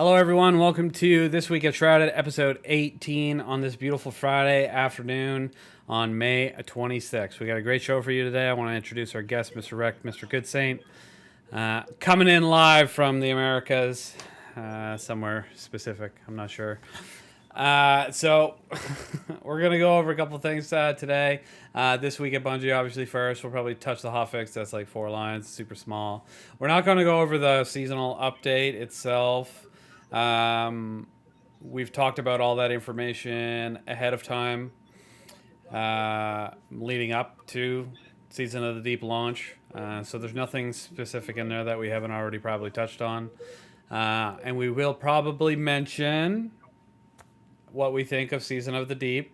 Hello, everyone. Welcome to this week of Shrouded, episode 18 on this beautiful Friday afternoon on May 26th. We got a great show for you today. I want to introduce our guest, Mr. Rec, Mr. Good Saint, coming in live from the Americas, somewhere specific. I'm not sure. So we're going to go over a couple things today. This week at Bungie, obviously, first. We'll probably touch the hotfix. That's like 4 lines, super small. We're not going to go over the seasonal update itself. We've talked about all that information ahead of time, leading up to Season of the Deep launch. So there's nothing specific in there that we haven't already probably touched on. And we will probably mention what we think of Season of the Deep,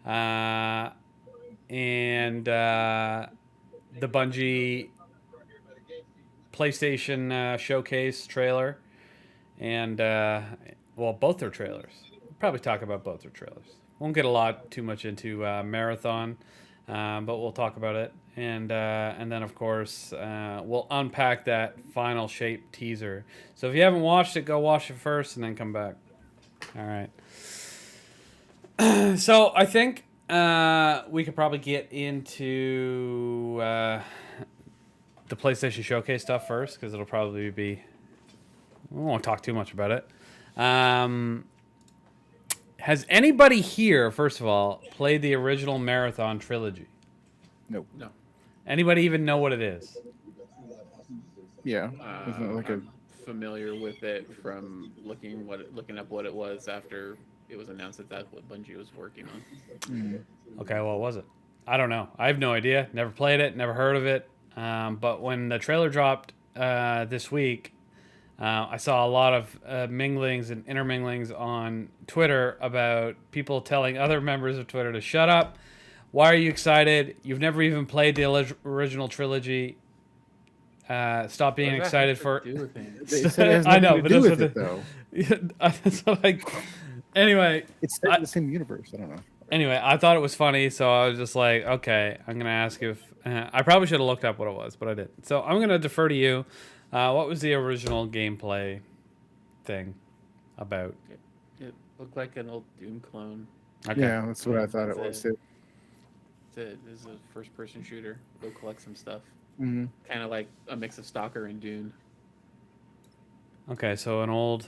and the Bungie PlayStation showcase trailer, and both their trailers. We'll probably talk about both their trailers. Won't get too much into Marathon, but we'll talk about it, and then of course we'll unpack that final shape teaser. So if you haven't watched it, go watch it first, and then come back. All right. So I think we could probably get into the PlayStation Showcase stuff first, because it'll probably be... We won't talk too much about it. Has anybody here, first of all, played the original Marathon trilogy? Nope. No. Anybody even know what it is? Yeah. Isn't it like I'm familiar with it from looking up what it was after it was announced that that's what Bungie was working on. Okay, what was it? I don't know. I have no idea. Never played it. Never heard of it. But when the trailer dropped this week, I saw a lot of minglings and interminglings on Twitter about people telling other members of Twitter to shut up. Why are you excited? You've never even played the original trilogy. Stop being excited for. I know, but that's what though. That's what Anyway, it's set in the same universe. I don't know. Anyway, I thought it was funny, so I was just like, okay, I'm gonna ask if I probably should have looked up what it was, but I didn't. So I'm gonna defer to you. What was the original gameplay thing about? It looked like an old Doom clone. Okay. Yeah, that's what I thought it was too. It's a first-person shooter. Go collect some stuff. Mm-hmm. Kind of like a mix of Stalker and Dune. Okay, so an old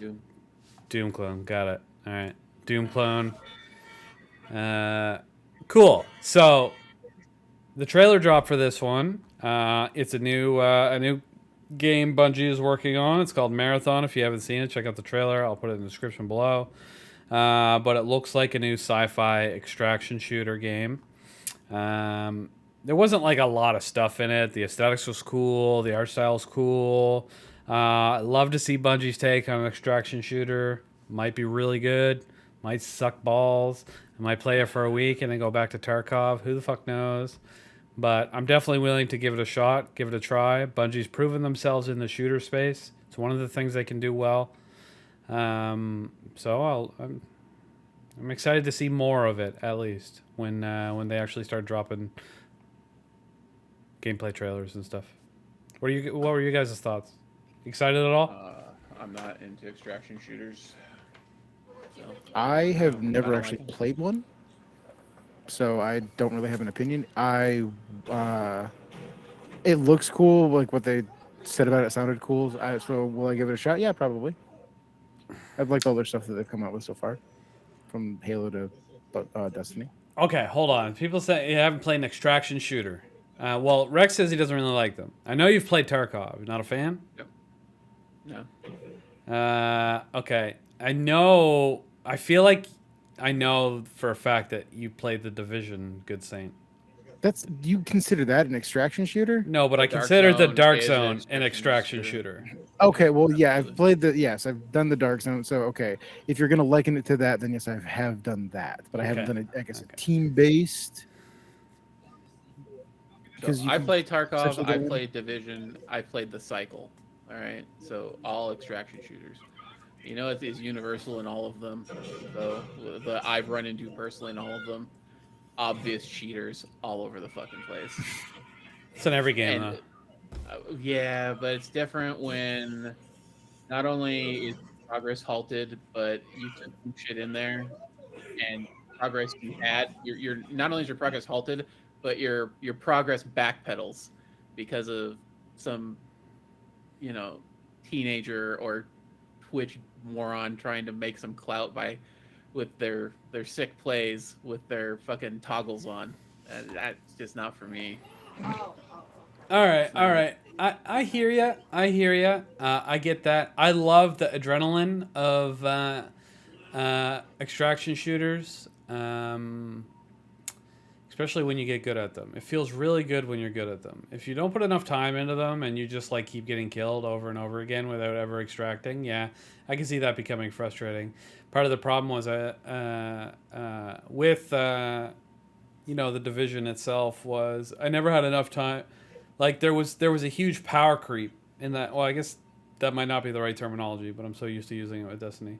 Doom clone. Got it. All right, Doom clone. Cool. So the trailer dropped for this one. It's a new game Bungie is working on. It's called Marathon. If you haven't seen it, check out the trailer. I'll put it in the description below. But it looks like a new sci-fi extraction shooter game. There wasn't like a lot of stuff in it. The aesthetics was cool. The art style was cool. Love to see Bungie's take on an extraction shooter. Might be really good. Might suck balls. I might play it for a week and then go back to Tarkov. Who the fuck knows? But I'm definitely willing to give it a shot, give it a try. Bungie's proven themselves in the shooter space. It's one of the things they can do well. I'm excited to see more of it, at least when they actually start dropping gameplay trailers and stuff. What were you guys' thoughts? Excited at all? I'm not into extraction shooters. So, I have never actually played one, so I don't really have an opinion. It looks cool, like what they said about it sounded cool. So will I give it a shot? Yeah, probably. I've liked all their stuff that they've come out with so far, from Halo to Destiny. Okay, hold on. People say you haven't played an extraction shooter. Well, Rex says he doesn't really like them. I know you've played Tarkov. Not a fan? Yep. No. Okay. I feel like I know for a fact that you played The Division, Good Saint. You consider that an extraction shooter? No, but I consider the Dark Zone an extraction shooter. Okay, well, yeah, I've done the Dark Zone. So, okay, if you're going to liken it to that, then yes, I have done that. But I haven't done it, I guess, team-based. So I played Tarkov, I played Division, I played the Cycle. All right, so all extraction shooters. You know, it's universal in all of them. So I've run into personally in all of them. Obvious cheaters all over the fucking place. It's in every game, though. Yeah, but it's different when not only is progress halted, but you took some shit in there, and progress you had, your not only is your progress halted, but your progress backpedals because of some, you know, teenager or Twitch moron trying to make some clout by with their sick plays with their fucking toggles on. That's just not for me. All right. I hear ya. I get that. I love the adrenaline of extraction shooters, especially when you get good at them. It feels really good when you're good at them. If you don't put enough time into them and you just like keep getting killed over and over again without ever extracting, yeah, I can see that becoming frustrating. Part of the problem was with the division itself was I never had enough time. Like there was a huge power creep in that. Well, I guess that might not be the right terminology, but I'm so used to using it with Destiny.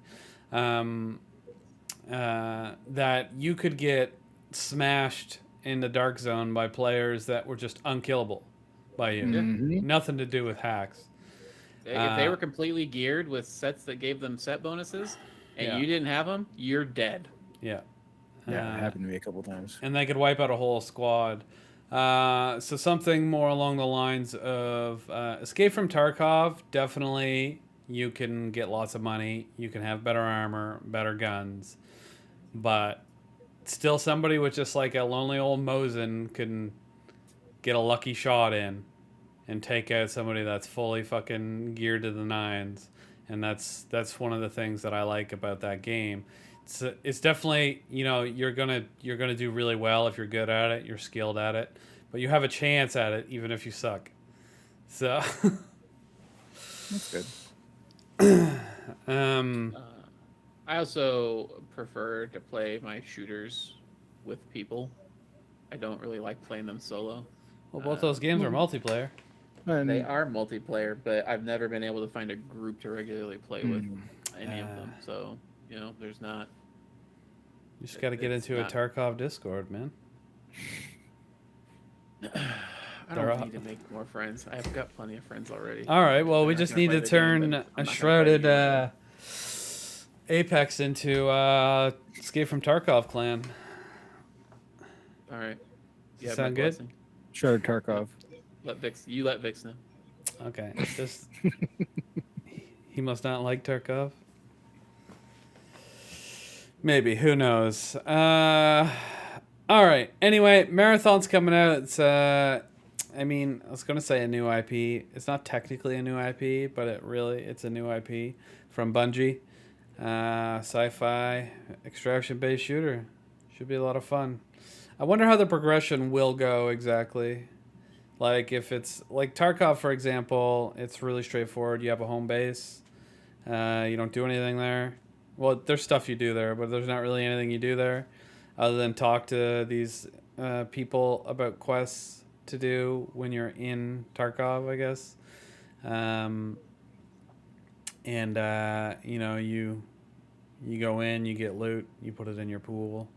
That you could get smashed in the dark zone by players that were just unkillable by you. Mm-hmm. Nothing to do with hacks. If they were completely geared with sets that gave them set bonuses, and Yeah. you didn't have them, you're dead. Yeah. Yeah, it happened to me a couple times. And they could wipe out a whole squad. So something more along the lines of Escape from Tarkov. Definitely, you can get lots of money. You can have better armor, better guns, but still, somebody with just like a lonely old Mosin can get a lucky shot in and take out somebody that's fully fucking geared to the nines. And that's one of the things that I like about that game. It's definitely, you're gonna do really well if you're good at it, you're skilled at it, but you have a chance at it even if you suck. So That's good. I also prefer to play my shooters with people. I don't really like playing them solo. Well, both those games are multiplayer. And They are multiplayer, but I've never been able to find a group to regularly play with any of them. So, there's not. You just got to get into a Tarkov Discord, man. I don't need to make more friends. I've got plenty of friends already. All right, well, we I'm not just gonna need play to the game, turn but I'm a not gonna play Shrouded you. Apex into Escape from Tarkov clan. All right. Does that sound good? Blessing. Sure, Tarkov. Let Vix know. Okay. Just he must not like Tarkov. Maybe. Who knows? All right. Anyway, Marathon's coming out. It's I was gonna say a new IP. It's not technically a new IP, but it's a new IP from Bungie. Sci-fi extraction-based shooter. Should be a lot of fun. I wonder how the progression will go exactly. Like if it's like Tarkov, for example, it's really straightforward. You have a home base. You don't do anything there. Well, there's stuff you do there, but there's not really anything you do there other than talk to these people about quests to do when you're in Tarkov, I guess. You go in, you get loot, you put it in your pool,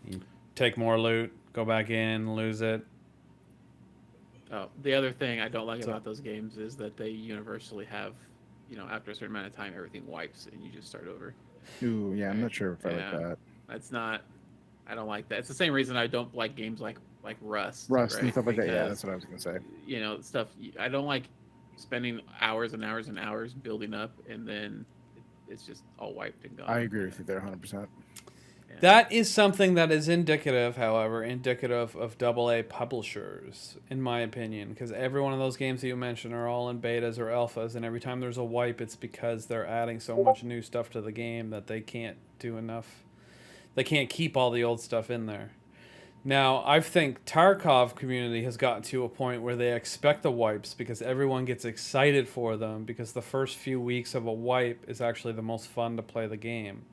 you take more loot, go back in, lose it. Oh, the other thing I don't like about those games is that they universally have, after a certain amount of time, everything wipes and you just start over. Ooh, yeah, I'm not sure if I like that. That's not. I don't like that. It's the same reason I don't like games like Rust. Rust right? and stuff like that. Yeah, Because, that's what I was gonna say. Stuff. I don't like spending hours and hours and hours building up and then it's just all wiped and gone. I agree with you there 100%. That is something that is indicative of AA publishers, in my opinion, because every one of those games that you mentioned are all in betas or alphas, and every time there's a wipe, it's because they're adding so much new stuff to the game that they can't do enough. They can't keep all the old stuff in there. Now, I think Tarkov community has gotten to a point where they expect the wipes because everyone gets excited for them because the first few weeks of a wipe is actually the most fun to play the game.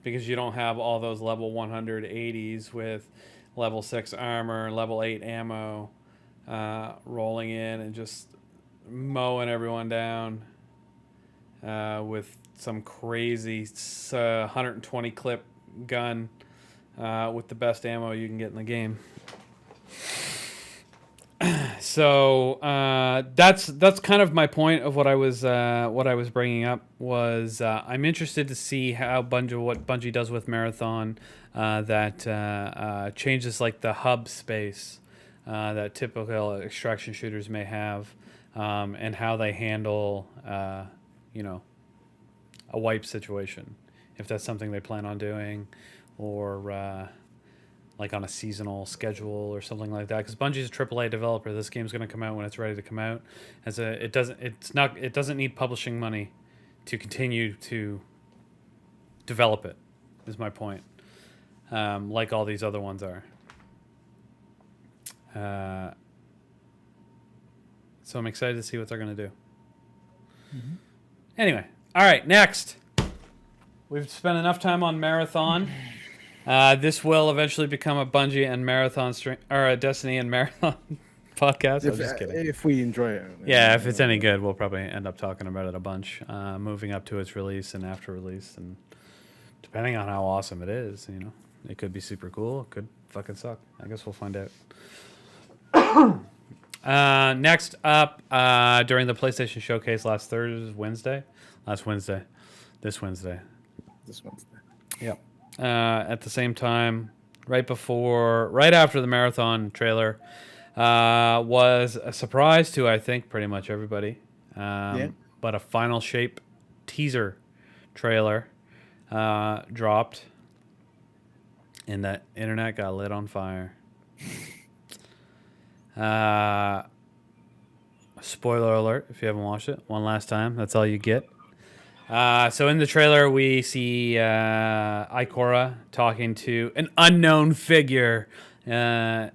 Because you don't have all those level 180s with level 6 armor, level 8 ammo rolling in and just mowing everyone down with some crazy 120 clip gun with the best ammo you can get in the game. So that's kind of my point of what I was bringing up was I'm interested to see how what Bungie does with Marathon that changes like the hub space that typical extraction shooters may have, and how they handle you know, a wipe situation, if that's something they plan on doing, or like on a seasonal schedule or something like that. Because Bungie's a AAA developer, this game's going to come out when it's ready to come out. It doesn't need publishing money to continue to develop it. Is my point. Like all these other ones are. So I'm excited to see what they're going to do. Mm-hmm. Anyway, all right, next. We've spent enough time on Marathon. This will eventually become a Bungie and Marathon stream, or a Destiny and Marathon podcast. I was just kidding. If we enjoy it. Yeah, if it's any good, we'll probably end up talking about it a bunch, moving up to its release and after release, and depending on how awesome it is, you know, it could be super cool. It could fucking suck. I guess we'll find out. Next up, during the PlayStation Showcase last Wednesday. This Wednesday. Yep. At the same time, right after the Marathon trailer, was a surprise to, I think, pretty much everybody. But a Final Shape teaser trailer dropped, and the internet got lit on fire. Spoiler alert, if you haven't watched it, one last time. That's all you get. So in the trailer, we see Ikora talking to an unknown figure in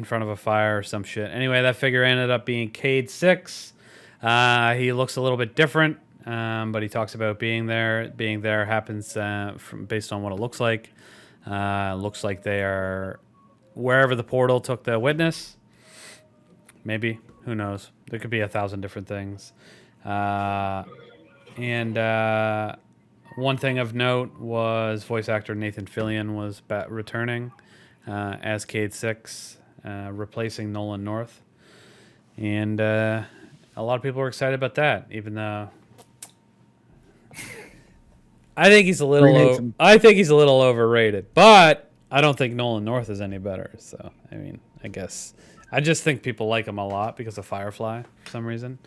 front of a fire or some shit. Anyway, that figure ended up being Cayde 6. He looks a little bit different, but he talks about being there. Being there happens based on what it looks like. Looks like they are wherever the portal took the witness. Maybe. Who knows? There could be 1,000 different things. And one thing of note was voice actor Nathan Fillion was returning as Cayde 6, replacing Nolan North. And a lot of people are excited about that, even though I think he's a little overrated. But I don't think Nolan North is any better. So, I mean, I guess I just think people like him a lot because of Firefly for some reason.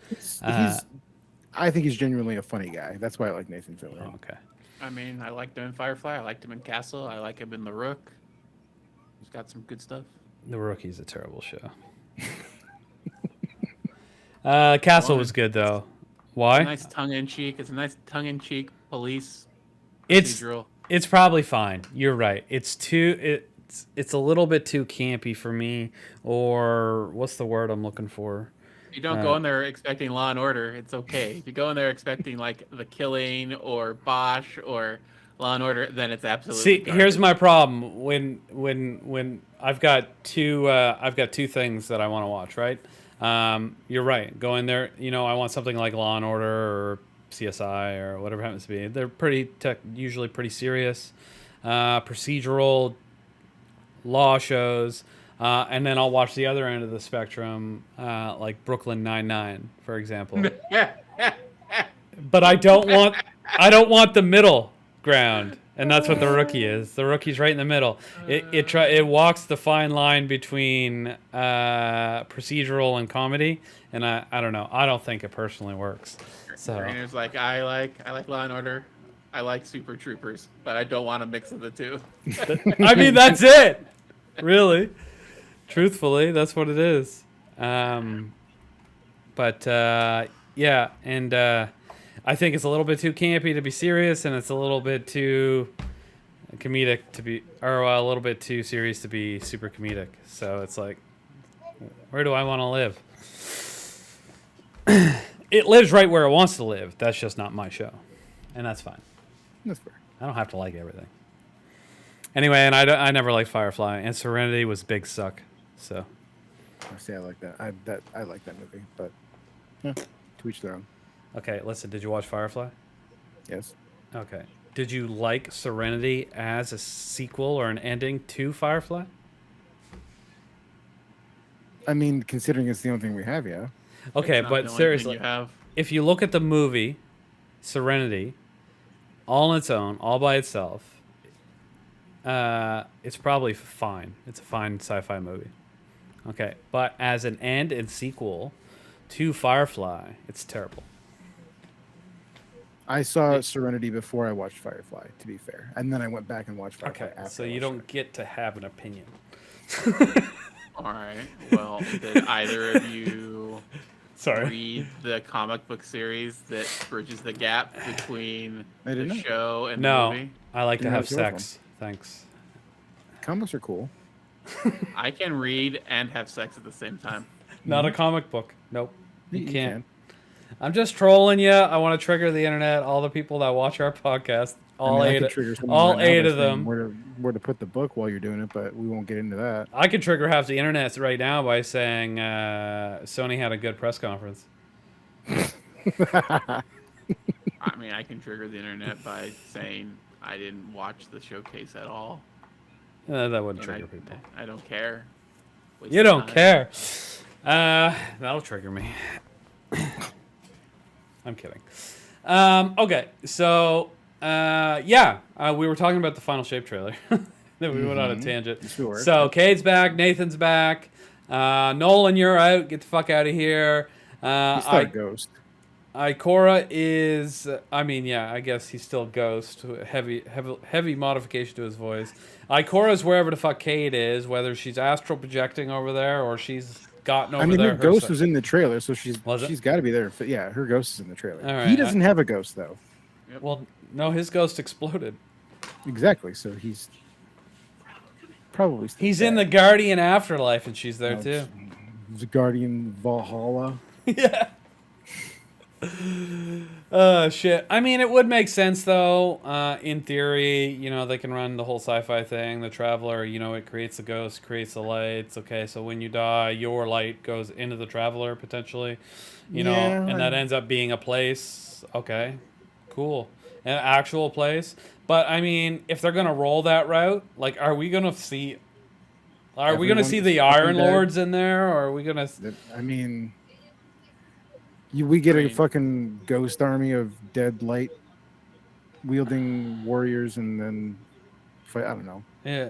I think he's genuinely a funny guy. That's why I like Nathan Fillion. Oh, okay. I mean, I liked him in Firefly. I liked him in Castle. I like him in The Rook. He's got some good stuff. The Rookie's a terrible show. Castle was good though. Why? It's a nice tongue-in-cheek police It's procedural. It's probably fine. You're right. It's a little bit too campy for me, or what's the word I'm looking for? If you don't go in there expecting Law and Order, it's okay. If you go in there expecting like The Killing or Bosch or Law and Order, then it's absolutely garbage. Here's my problem. When I've got two things that I want to watch, right? You're right. Go in there, you know, I want something like Law and Order or CSI or whatever it happens to be. They're usually pretty serious, procedural law shows. And then I'll watch the other end of the spectrum, like Brooklyn Nine-Nine, for example. But I don't want the middle ground, and that's what The Rookie is. The Rookie's right in the middle. It walks the fine line between procedural and comedy, and I don't know. I don't think it personally works. So Rainer's like, I like Law and Order. I like Super Troopers, but I don't want to mix of the two. I mean, that's it. Really. Truthfully, that's what it is. Yeah, and I think it's a little bit too campy to be serious, and it's a little bit too comedic to be, or a little bit too serious to be super comedic. So it's like, where do I want to live? It lives right where it wants to live. That's just not my show, and that's fine. That's fair. I don't have to like everything. Anyway, and I never liked Firefly, and Serenity was big suck. So, I like that. I like that movie, but yeah, to each their own. Okay, listen. Did you watch Firefly? Yes. Okay. Did you like Serenity as a sequel or an ending to Firefly? I mean, considering it's the only thing we have, yeah. Okay, It's not but the only thing seriously, you have. if you look at the movie Serenity, all on its own, all by itself, it's probably fine. It's a fine sci-fi movie. Okay, but as an end and sequel to Firefly, it's terrible. I saw Serenity before I watched Firefly, to be fair, and then I went back and watched Firefly. Okay, after so I you watched don't Serenity. get to have an opinion. All right. Well, did either of you Sorry. read the comic book series that bridges the gap between I didn't the know. show and the No, movie? I like to Didn't know have if you liked sex. Thanks. Comics are cool. I can read and have sex at the same time. Not a comic book. Nope. You You can't. can. I'm just trolling you. I want to trigger the internet. All the people that watch our podcast. All I eight. could trigger someone All right now eight by of saying them. where to put the book while you're doing it, but we won't get into that. I could trigger half the internet right now by saying Sony had a good press conference. I mean, I can trigger the internet by saying I didn't watch the showcase at all. That wouldn't And trigger people. I don't care. Waste You of don't time. care. That'll trigger me. I'm kidding. Okay, so we were talking about the Final Shape trailer. Then we went on a tangent. Yes, we were. So Cayde's back, Nathan's back. Nolan, you're out. Get the fuck out of here. He's still a ghost. Ikora is, I guess he's still Ghost. Heavy modification to his voice. Ikora's wherever the fuck Cayde is, whether she's astral projecting over there or she's gotten over there. Her ghost was in the trailer, so she's Was it? got to be there. Yeah, her ghost is in the trailer. All right, He doesn't have a ghost though. Well, no, his ghost exploded. Exactly. So he's probably still He's in the dead. Guardian Afterlife, and she's there too. The Guardian Valhalla. Yeah. Shit. I mean, it would make sense though. In theory, they can run the whole sci-fi thing. The Traveler, it creates the ghost, creates the lights. Okay, so when you die, your light goes into the Traveler potentially. And that ends up being a place. Okay, cool, an actual place. But I mean, if they're gonna roll that route, like, are we gonna see? Are we gonna see the Iron Lords in there, or are we gonna? I mean, we get a fucking ghost army of dead light wielding warriors, and then fight. I don't know. Yeah.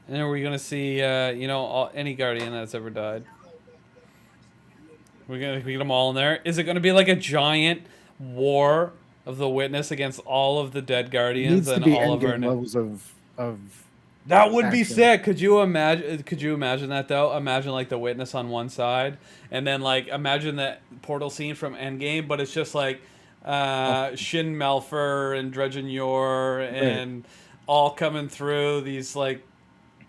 And are we gonna see, any Guardian that's ever died? We're gonna get them all in there. Is it gonna be like a giant war of the Witness against all of the dead Guardians Needs to and be all of our? endgame levels of. That would be action. sick. Could you imagine that though? Imagine like the Witness on one side, and then like imagine that portal scene from Endgame, but it's just like Shin Malphur and Dredgen Yor and all coming through these like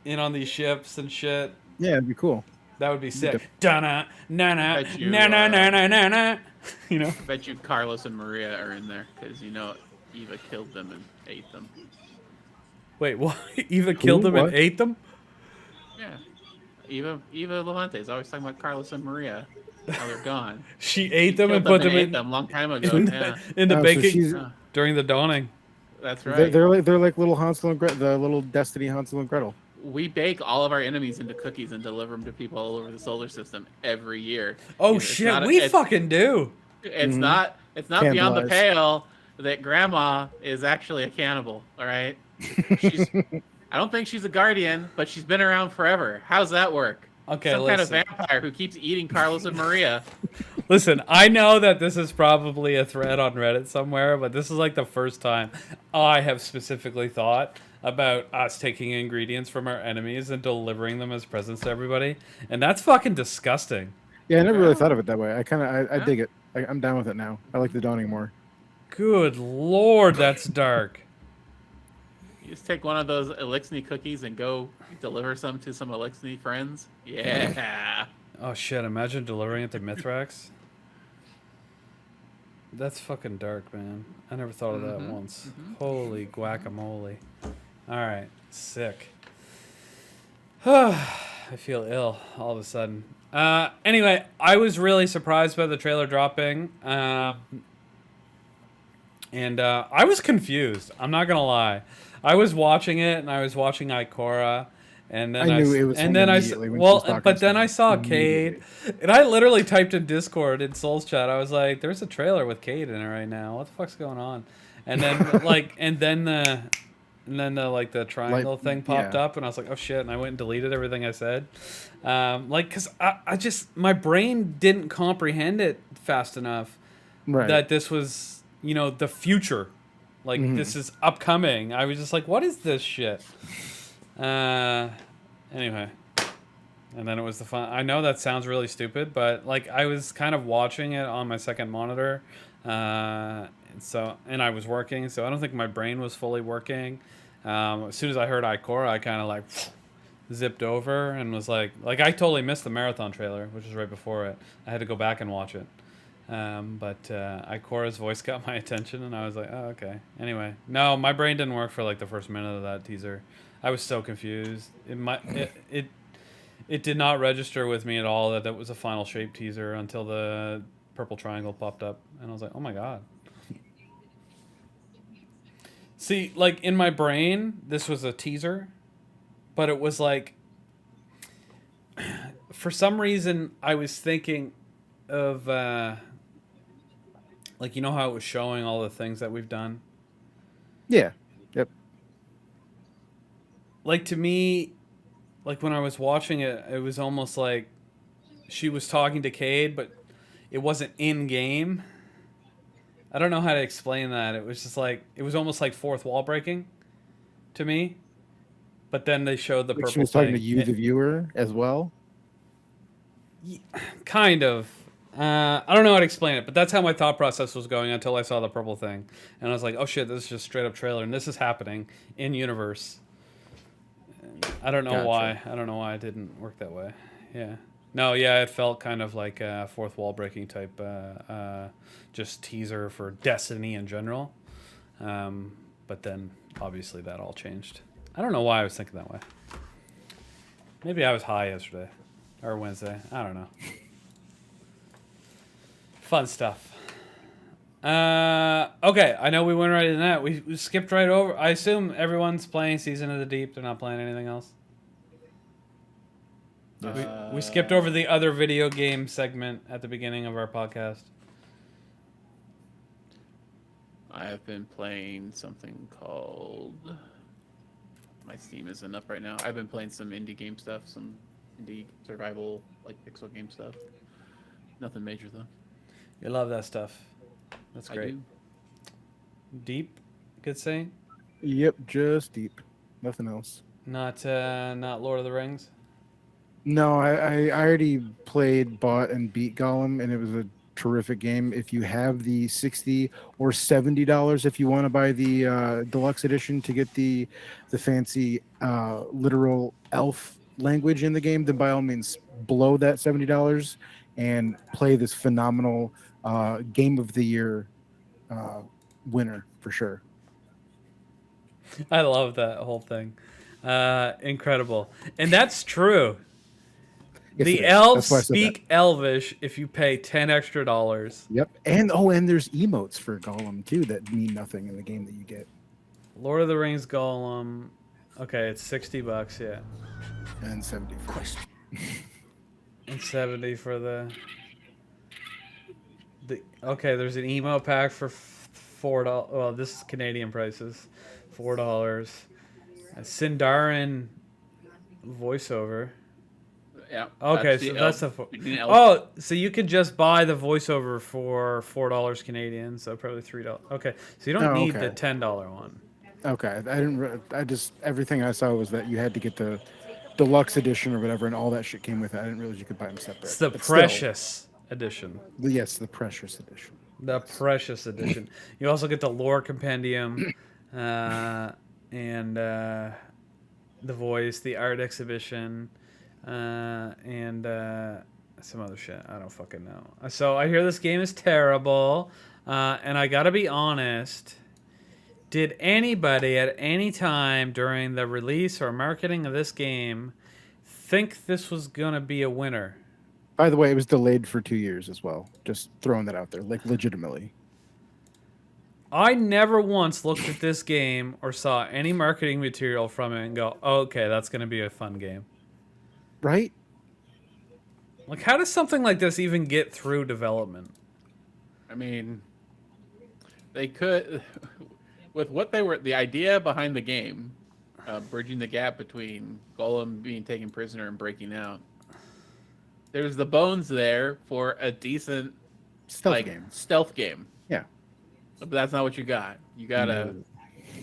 in on these ships and shit. Yeah, it'd be cool. That would be sick. Dana, na Bet you, na na na na na na. I bet you Carlos and Maria are in there because Eva killed them and ate them. Wait, what? Eva killed them and What? ate them? Yeah, Eva Levante is always talking about Carlos and Maria. How they're gone. She ate them Killed and put them ate in them long time ago. Yeah, in the Oh, so baking she's- during the dawning. that's right. They're like little Hansel and Gretel, the little Destiny Hansel and Gretel. We bake all of our enemies into cookies and deliver them to people all over the solar system every year. Oh It's shit, not- we it's- fucking do. It's not beyond the Cannibalize. pale that Grandma is actually a cannibal. All right, I don't think she's a guardian, but she's been around forever. How's that work? Okay, Some kind of listen. vampire who keeps eating Carlos and Maria. Listen, I know that this is probably a thread on Reddit somewhere, but this is like the first time I have specifically thought about us taking ingredients from our enemies and delivering them as presents to everybody, and that's fucking disgusting. Yeah, I never really Yeah. thought of it that way. I Yeah. dig it. I'm down with it now. I like the dawning more. Good lord, that's dark. You just take one of those Elixni cookies and go deliver some to some Elixni friends. Yeah. Oh shit, imagine delivering it to Mithrax. That's fucking dark, man. I never thought of that once. Holy guacamole. Alright, sick. I feel ill all of a sudden. Anyway, I was really surprised by the trailer dropping. And I was confused. I'm not going to lie. I was watching it, and I was watching Ikora. And then I knew it was and him then immediately when she was talking but to then me. I saw Immediately. Cayde, and I literally typed in Discord in Soul's chat. I was like, "There's a trailer with Cayde in it right now. What the fuck's going on?" And then the like the Like, triangle thing popped yeah, up, and I was like, "Oh shit!" And I went and deleted everything I said, cause I just my brain didn't comprehend it fast enough right. that this was the future, like Hmm. this is upcoming. I was just like, "What is this shit?" Anyway, and then it was the fun. I know that sounds really stupid, but like I was kind of watching it on my second monitor, and I was working, so I don't think my brain was fully working. As soon as I heard Ikora, I kind of like zipped over and was like I totally missed the marathon trailer, which was right before it. I had to go back and watch it. But Ikora's voice got my attention, and I was like, oh, okay. Anyway, no, my brain didn't work for like the first minute of that teaser. I was so confused. It did not register with me at all that that was a final shape teaser until the purple triangle popped up, and I was like, oh my god. See, like in my brain, this was a teaser, but it was like, for some reason, I was thinking of like how it was showing all the things that we've done. Yeah. Yep. Like to me, like when I was watching it, it was almost like she was talking to Cayde, but it wasn't in game. I don't know how to explain that. It was just like it was almost like fourth wall breaking to me. But then they showed the Like she purple was talking to thing. you, the viewer, as well. Kind of. I don't know how to explain it, but that's how my thought process was going until I saw the purple thing, and I was like, "Oh shit, this is just straight up trailer, and this is happening in universe." I don't know Gotcha. why. I don't know why it didn't work that way. Yeah. No, yeah, it felt kind of like a fourth wall breaking type, just teaser for Destiny in general. But then obviously that all changed. I don't know why I was thinking that way. Maybe I was high yesterday or Wednesday. I don't know. Fun stuff. Okay, I know we went right in that. We skipped right over. I assume everyone's playing Season of the Deep. They're not playing anything else. We skipped over the other video game segment at the beginning of our podcast. I have been playing something called. My Steam isn't up right now. I've been playing some indie game stuff, some indie survival, like pixel game stuff. Nothing major though. You love that stuff. That's I great. do. Deep, good saying. Yep, just deep. Nothing else. Not Lord of the Rings. No, I already played, bought, and beat Gollum, and it was a terrific game. If you have the $60 or $70, if you want to buy the deluxe edition to get the fancy literal elf language in the game, then by all means blow that $70 and play this phenomenal game of the year winner for sure. I love that whole thing. Incredible, and that's true. Yes, The it is. elves That's why I said that. speak Elvish if you pay $10 extra. Yep, and there's emotes for Gollum too that mean nothing in the game that you get. Lord of the Rings Gollum. Okay, it's $60. Yeah, And 70 for and 70 for the. Okay, there's an emo pack for $4. Well, this is Canadian prices, $4. A Sindarin voiceover. Yeah. Okay, so that's the. So you could just buy the voiceover for $4 Canadian, so probably $3. Okay, so you don't need the $10 one. Okay, I didn't. I just everything I saw was that you had to get the deluxe edition or whatever, and all that shit came with it. I didn't realize you could buy them separate. It's the But precious edition. Yes, the precious edition. The precious edition. You also get the lore compendium, and the voice, the art exhibition, and some other shit. I don't fucking know. So I hear this game is terrible, and I gotta be honest. Did anybody at any time during the release or marketing of this game think this was gonna be a winner? By the way, it was delayed for 2 years as well. Just throwing that out there, like legitimately. I never once looked at this game or saw any marketing material from it and go, oh, okay, that's going to be a fun game. Right? Like, how does something like this even get through development? I mean, they could, with what they were, the idea behind the game, bridging the gap between Gollum being taken prisoner and breaking out. There's the bones there for a decent stealth game. Yeah. But that's not what you got. You got a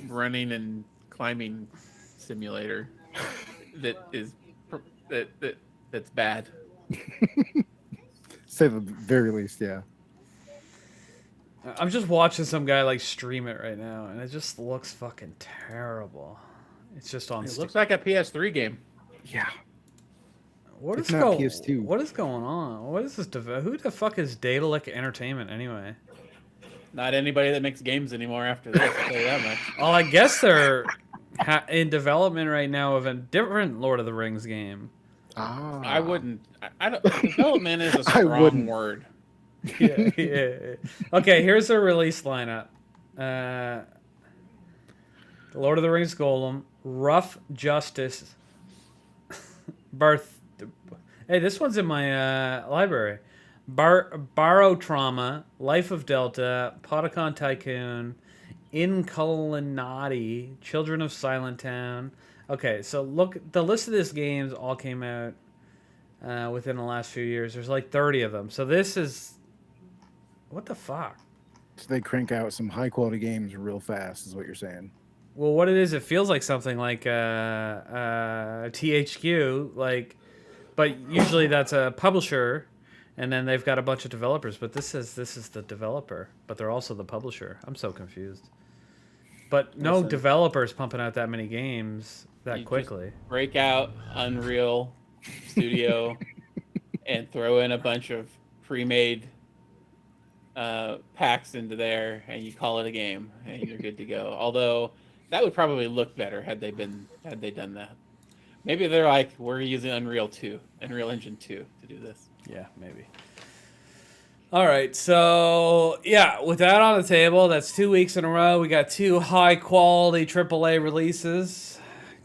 running and climbing simulator that's bad. Say the very least, yeah. I'm just watching some guy like stream it right now, and it just looks fucking terrible. It's just on. It looks like a PS3 game. Yeah. What not PS2. What is going on? What is this? Who the fuck is Daedalic Entertainment anyway? Not anybody that makes games anymore after this. I'll tell you that much. Well, I guess they're in development right now of a different Lord of the Rings game. Ah. I wouldn't. I don't. Development is a strong word. Yeah. Okay, here's their release lineup. The Lord of the Rings Gollum, Rough Justice, Hey, this one's in my library. Barotrauma, Life of Delta, Podicon Tycoon, Inculinati, Children of Silent Town. Okay, so look, the list of these games all came out within the last few years. There's like 30 of them. So this is... What the fuck? So they crank out some high quality games real fast, is what you're saying. Well, what it is, it feels like something like THQ, like, but usually that's a publisher, and then they've got a bunch of developers. But this is the developer, but they're also the publisher. I'm so confused. But no developers pumping out that many games that quickly. Break out Unreal Studio and throw in a bunch of pre-made packs into there, and you call it a game, and you're good to go. Although that would probably look better had they done that. Maybe they're like, we're using Unreal Engine 2 to do this. Yeah, maybe. All right, so yeah, with that on the table, that's 2 weeks in a row. We got 2 high-quality AAA releases.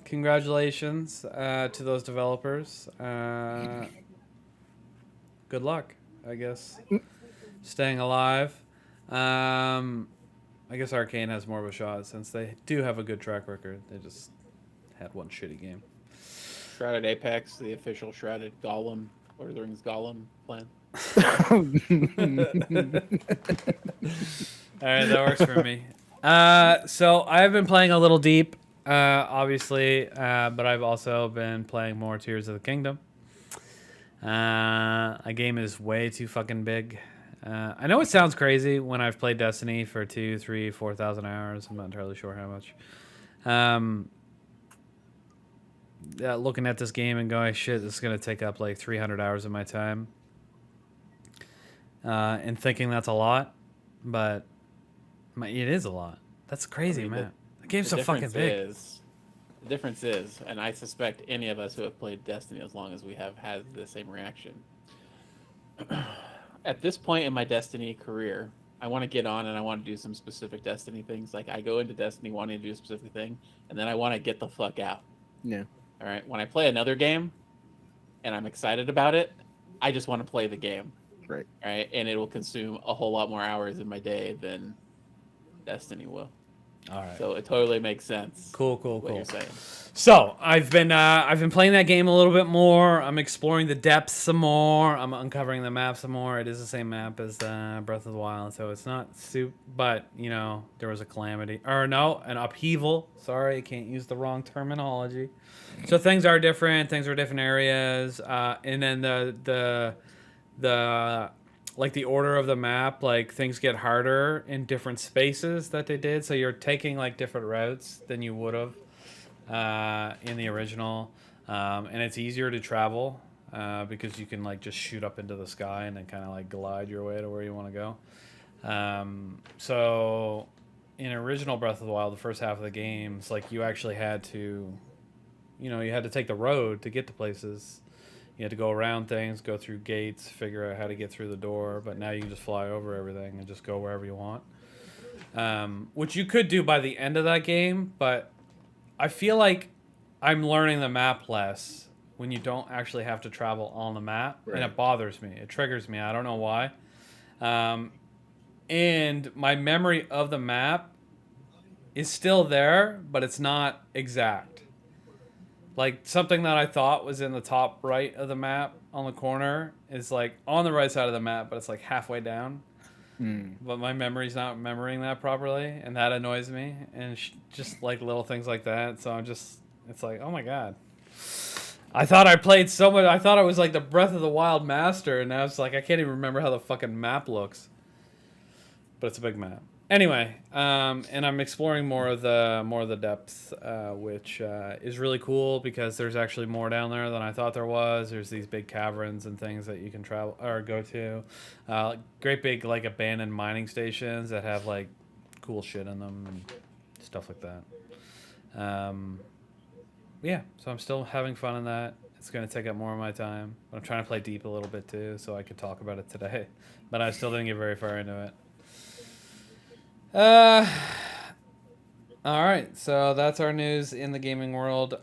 Congratulations to those developers. Good luck, I guess. Staying alive. I guess Arcane has more of a shot since they do have a good track record. They just had one shitty game. Shrouded Apex, the official Shrouded Gollum, Lord of the Rings Gollum plan. All right, that works for me. So I've been playing a little deep, obviously, but I've also been playing more Tears of the Kingdom. A game is way too fucking big. I know it sounds crazy when I've played Destiny for 2,000, 3,000, 4,000 hours. I'm not entirely sure how much. Looking at this game and going, shit, this is going to take up like 300 hours of my time. And thinking that's a lot, but it is a lot. That's crazy, man. The game's so fucking big. The difference is, and I suspect any of us who have played Destiny as long as we have had the same reaction. At this point in my Destiny career, I want to get on and I want to do some specific Destiny things. Like, I go into Destiny wanting to do a specific thing, and then I want to get the fuck out. Yeah. All right. When I play another game and I'm excited about it, I just want to play the game. Right. All right. And it will consume a whole lot more hours in my day than Destiny will. All right. So it totally makes sense. Cool. What you're saying. So I've been playing that game a little bit more. I'm exploring the depths some more. I'm uncovering the map some more. It is the same map as Breath of the Wild, so it's not super. But there was a calamity, or no, an upheaval. Sorry, I can't use the wrong terminology. So things are different. Things are different areas, and then the like the order of the map, like things get harder in different spaces that they did. So you're taking like different routes than you would have in the original, and it's easier to travel because you can like just shoot up into the sky and then kind of like glide your way to where you want to go. So in original Breath of the Wild, the first half of the games, like you actually had to, you had to take the road to get to places. You had to go around things, go through gates, figure out how to get through the door. But now you can just fly over everything and just go wherever you want. which you could do by the end of that game, but I feel like I'm learning the map less when you don't actually have to travel on the map, and it bothers me. It triggers me. I don't know why. And my memory of the map is still there, but it's not exact. Like, something that I thought was in the top right of the map on the corner is, like, on the right side of the map, but it's, like, halfway down. But my memory's not remembering that properly, and that annoys me. And just, like, little things like that. So I'm just... It's like, oh, my God. I thought I played so much... I thought I was, like, the Breath of the Wild master, and now it's like, I can't even remember how the fucking map looks. But it's a big map. Anyway, and I'm exploring more of the depths, which is really cool because there's actually more down there than I thought there was. There's these big caverns and things that you can travel or go to. Great big like abandoned mining stations that have like cool shit in them and stuff like that. Yeah, so I'm still having fun in that. It's going to take up more of my time. But I'm trying to play deep a little bit too, so I could talk about it today. But I still didn't get very far into it. All right, so that's our news in the gaming world.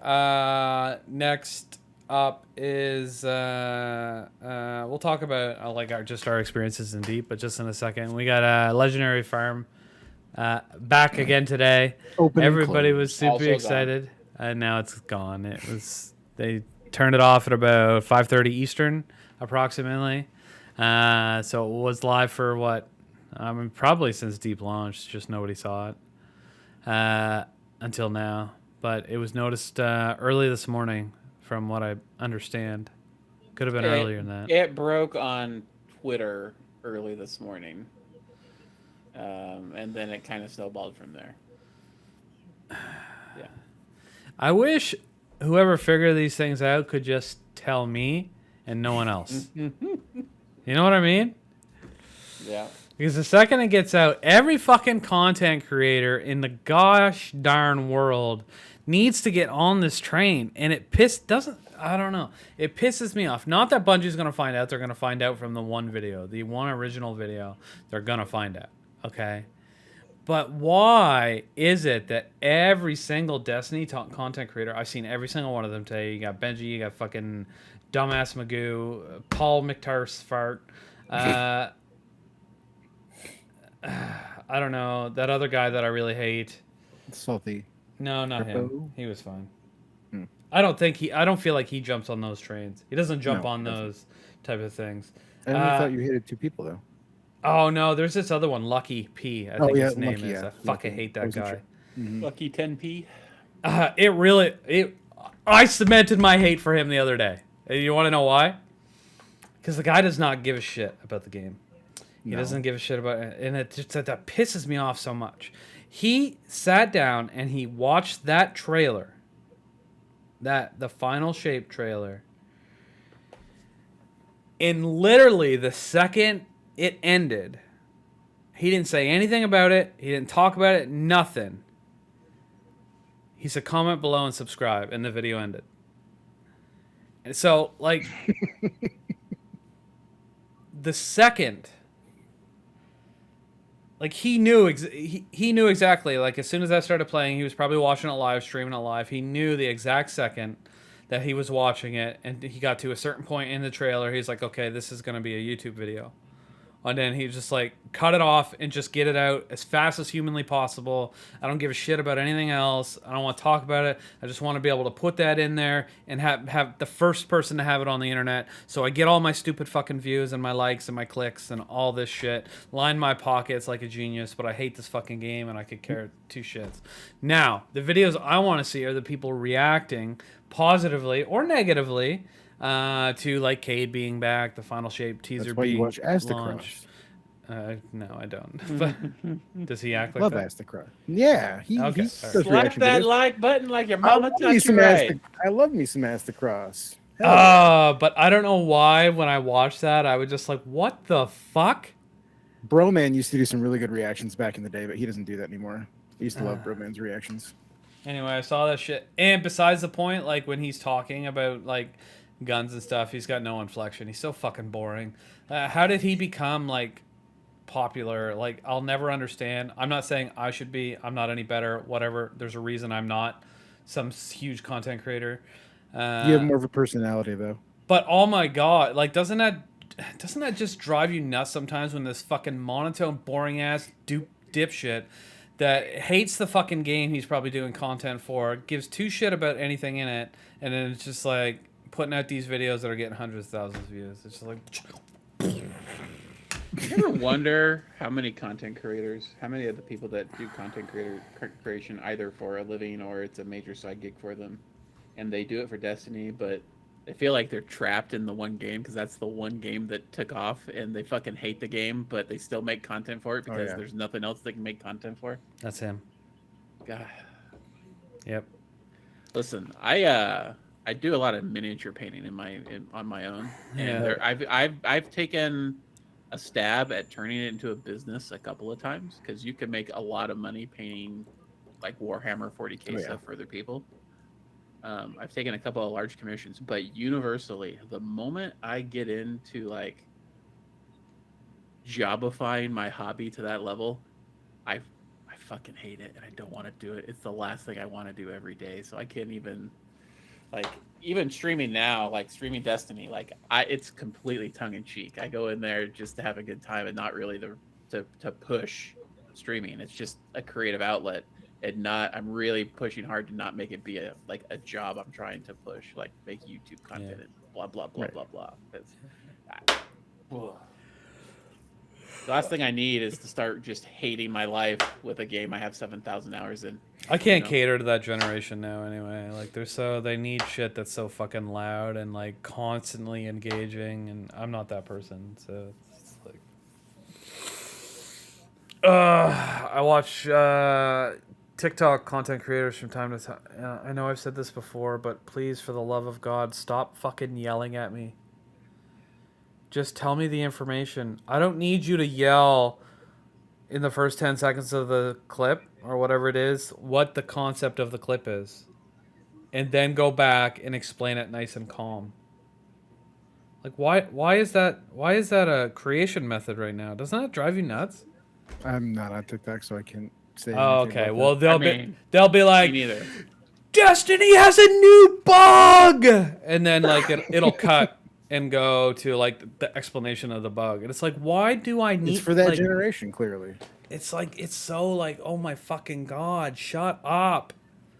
Next up is we'll talk about like our experiences in Deep, but just in a second. We got Legendary Farm back again today. Everybody was super Also excited, and now it's gone. They turned it off at about 5:30 Eastern, approximately. So it was live for what? Probably since Deep launched, just nobody saw it until now. But it was noticed early this morning, from what I understand. Could have been earlier than that. It broke on Twitter early this morning, and then it kind of snowballed from there. Yeah. I wish whoever figured these things out could just tell me and no one else. You know what I mean? Yeah. Because the second it gets out, every fucking content creator in the gosh darn world needs to get on this train. And it I don't know. It pisses me off. Not that Bungie's going to find out. They're going to find out from the one video. The one original video. They're going to find out. Okay? But why is it that every single Destiny content creator, I've seen every single one of them today. You got Benji, you got fucking Dumbass Magoo, Paul McTarse Fart, I don't know, that other guy that I really hate. Salty. No, not him. He was fine. I don't feel like he jumps on those trains. He doesn't jump on those type of things. I only thought you hated two people though. Oh no, there's this other one, Lucky P. I think his name Lucky, is. yeah. I fucking hate that guy. Lucky 10p. I cemented my hate for him the other day. You want to know why? Because the guy does not give a shit about the game. He doesn't give a shit about it, and it just that pisses me off so much. He sat down and he watched that trailer, the Final Shape trailer, and literally the second it ended, he didn't say anything about it. He didn't talk about it. Nothing. He said comment below and subscribe, and the video ended. And so, like, the second, like, he knew exactly. Like, as soon as I started playing, he was probably watching it live, streaming it live. He knew the exact second that he was watching it, and he got to a certain point in the trailer. He's like, okay, this is going to be a YouTube video. And then he just like cut it off and just get it out as fast as humanly possible. I don't give a shit about anything else. I don't want to talk about it. I just want to be able to put that in there and have the first person to have it on the internet. So I get all my stupid fucking views and my likes and my clicks and all this shit. Line my pockets like a genius, but I hate this fucking game and I could care two shits. Now, the videos I want to see are the people reacting positively or negatively to like Cayde being back, the Final Shape teaser. That's why you watch launched. No, I don't. But does he act like Love that? Astacross. Yeah, he Slap that like button like your mama touched you I love me some Astacross. But I don't know why when I watched that I was just like, what the fuck? Broman used to do some really good reactions back in the day, but he doesn't do that anymore. I used to love Broman's reactions. Anyway, I saw that shit. And besides the point, like when he's talking about like guns and stuff, he's got no inflection. He's so fucking boring. How did he become like popular. Like, I'll never understand. I'm not saying I should be. I'm not any better. Whatever. There's a reason I'm not some huge content creator. You have more of a personality, though. But oh my god, like doesn't that just drive you nuts sometimes when this fucking monotone, boring ass dipshit that hates the fucking game he's probably doing content for, gives two shit about anything in it, and then it's just like putting out these videos that are getting hundreds of thousands of views. It's just like. You ever wonder how many content creators, how many of the people that do content creation either for a living or it's a major side gig for them, and they do it for Destiny, but they feel like they're trapped in the one game because that's the one game that took off, and they fucking hate the game, but they still make content for it because there's nothing else they can make content for. That's him. God. Yep. Listen, I do a lot of miniature painting on my own, and I've taken a stab at turning it into a business a couple of times because you can make a lot of money painting like Warhammer 40K stuff for other people. I've taken a couple of large commissions, but universally, the moment I get into like jobifying my hobby to that level, I fucking hate it and I don't want to do it. It's the last thing I want to do every day, so I can't even even streaming now, like streaming Destiny, like it's completely tongue in cheek. I go in there just to have a good time and not really to push streaming. It's just a creative outlet, and I'm really pushing hard to not make it be a job I'm trying to push, like make YouTube content and blah blah blah blah blah. The last thing I need is to start just hating my life with a game I have 7,000 hours in. I can't cater to that generation now anyway. Like they need shit that's so fucking loud and like constantly engaging, and I'm not that person. So it's like I watch TikTok content creators from time to time. I know I've said this before, but please, for the love of God, stop fucking yelling at me. Just tell me the information. I don't need you to yell in the first 10 seconds of the clip or whatever it is what the concept of the clip is, and then go back and explain it nice and calm. Like why is that a creation method right now? Doesn't that drive you nuts? I'm not on TikTok, so I can't say Oh, anything okay. about Well, that. they'll be like, me neither. Destiny has a new bug, and then like it'll cut and go to like the explanation of the bug, and it's like, why do I need? It's for that like, generation, clearly. It's like it's so like, oh my fucking god, shut up.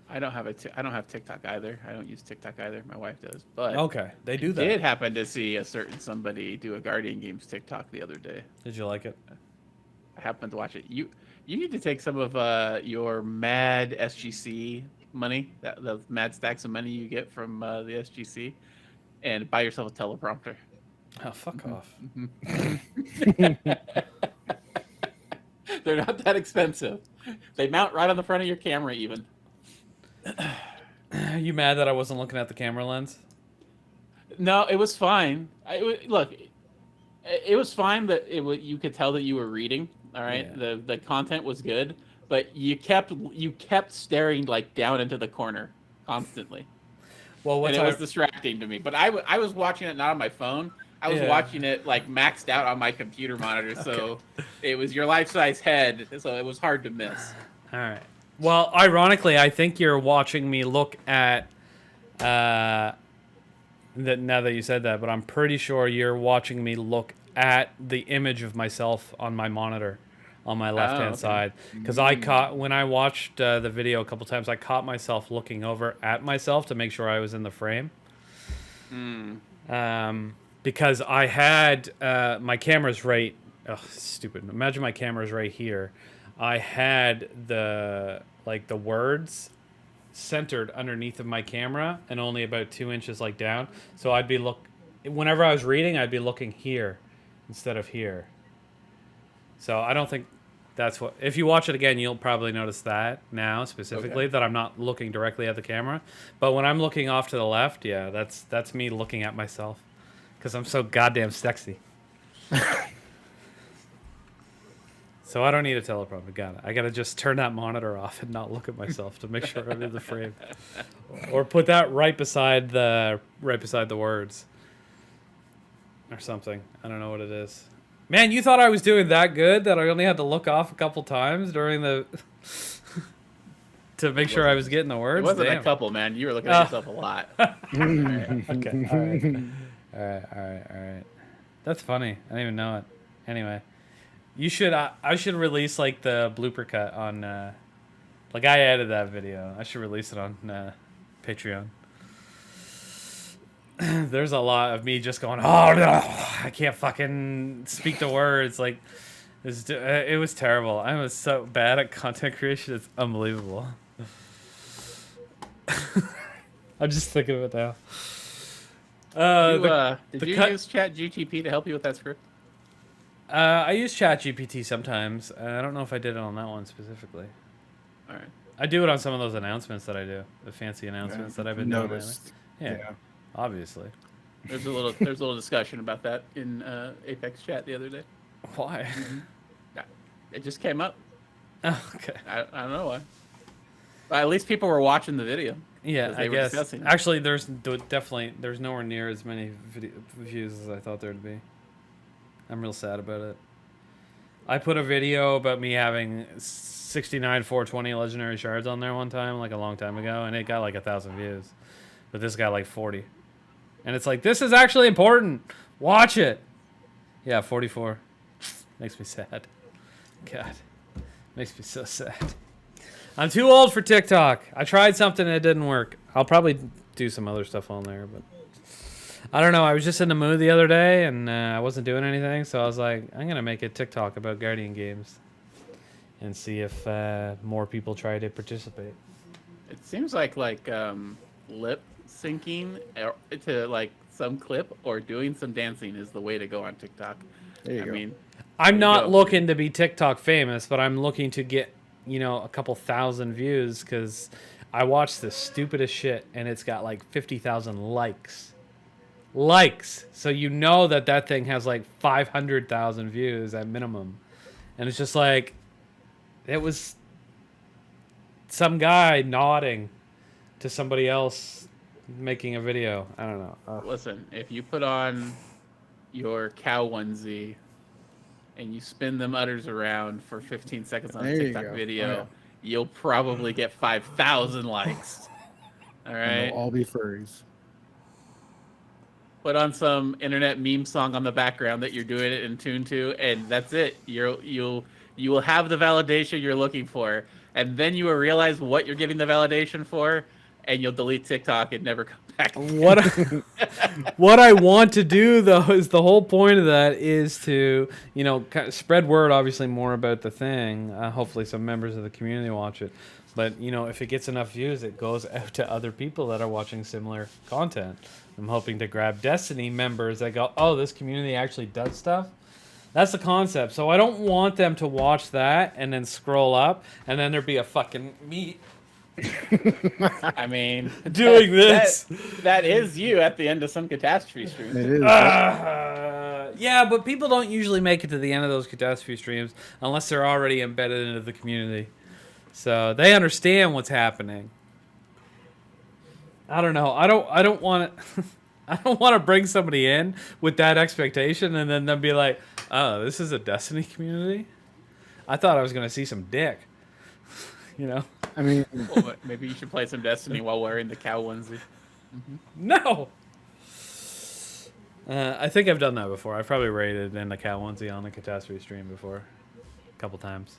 I don't have TikTok either. I don't use TikTok either. My wife does, but Okay, they do that. I did happen to see a certain somebody do a Guardian Games TikTok the other day. Did you like it? I happened to watch it. You need to take some of your mad SGC money, the mad stacks of money you get from the SGC, and buy yourself a teleprompter. Oh, fuck off. They're not that expensive. They mount right on the front of your camera even. Are you mad that I wasn't looking at the camera lens? No, it was fine. Look, it was fine that you could tell that you were reading. All right, yeah. The content was good, but you kept staring like down into the corner constantly. Well, and it was distracting to me. But I was watching it not on my phone. I was watching it like maxed out on my computer monitor, so it was your life-size head, so it was hard to miss. All right. Well, ironically, I think you're watching me look at that now that you said that, but I'm pretty sure you're watching me look at the image of myself on my monitor on my left-hand side, because when I watched the video a couple times, I caught myself looking over at myself to make sure I was in the frame. Because I had my camera's right. Oh, stupid! Imagine my camera's right here. I had the words centered underneath of my camera and only about 2 inches like down. So I'd be whenever I was reading, I'd be looking here instead of here. So I don't think that's what. If you watch it again, you'll probably notice that now specifically that I'm not looking directly at the camera. But when I'm looking off to the left, yeah, that's me looking at myself. Because I'm so goddamn sexy. So I don't need a teleprompter. Got it. I gotta just turn that monitor off and not look at myself to make sure I'm in the frame, or put that right beside the words, or something. I don't know what it is. Man, you thought I was doing that good that I only had to look off a couple times during the to make sure I was getting the words. It wasn't Damn. a couple, man. You were looking at yourself a lot. Okay. All right. That's funny. I didn't even know it. Anyway, you should. I should release like the blooper cut on. Like I added that video. I should release it on Patreon. There's a lot of me just going, oh no, I can't fucking speak the words. Like, it was terrible. I was so bad at content creation. It's unbelievable. I'm just thinking of it now. Did you use ChatGPT to help you with that script? I use ChatGPT sometimes. I don't know if I did it on that one specifically. All right. I do it on some of those announcements that I do, the fancy announcements that I've been doing lately. Yeah, obviously. There's a little discussion about that in Apex chat the other day. Why? It just came up. Oh, okay. I don't know why. But at least people were watching the video. Yeah, I guess. Discussing. Actually, there's nowhere near as many views as I thought there'd be. I'm real sad about it. I put a video about me having 69 420 legendary shards on there one time, like a long time ago, and it got like 1,000 views. But this got like 40. And it's like, this is actually important. Watch it. Yeah, 44. Makes me sad. God. Makes me so sad. I'm too old for TikTok. I tried something and it didn't work. I'll probably do some other stuff on there, but I don't know. I was just in the mood the other day and I wasn't doing anything, so I was like, I'm going to make a TikTok about Guardian games and see if more people try to participate. It seems like lip syncing to like some clip or doing some dancing is the way to go on TikTok. There you go. mean, I'm not looking to be TikTok famous, but I'm looking to get, a couple thousand views because I watched the stupidest shit and it's got like 50,000 likes. So you know that thing has like 500,000 views at minimum. And it's just like, it was some guy nodding to somebody else making a video. I don't know. Listen, if you put on your cow onesie and you spin them udders around for 15 seconds on a TikTok video, you'll probably get 5,000 likes. All right. And they'll all be furries. Put on some internet meme song on the background that you're doing it in tune to, and that's it. You will have the validation you're looking for, and then you will realize what you're getting the validation for, and you'll delete TikTok and never come back. What I want to do though is the whole point of that is to kind of spread word, obviously more about the thing. Hopefully some members of the community watch it, but if it gets enough views, it goes out to other people that are watching similar content. I'm hoping to grab Destiny members that go, oh, this community actually does stuff. That's the concept. So I don't want them to watch that and then scroll up and then there'd be a fucking me. I mean, doing this. That is you at the end of some catastrophe stream. It is. Yeah, but people don't usually make it to the end of those catastrophe streams unless they're already embedded into the community. So they understand what's happening. I don't know. I don't want to. I don't want to bring somebody in with that expectation and then they'll be like, "Oh, this is a Destiny community. I thought I was going to see some dick." I mean, Well, maybe you should play some Destiny while wearing the cow onesie. No. I think I've done that before. I've probably raided in the cow onesie on the catastrophe stream before, a couple times.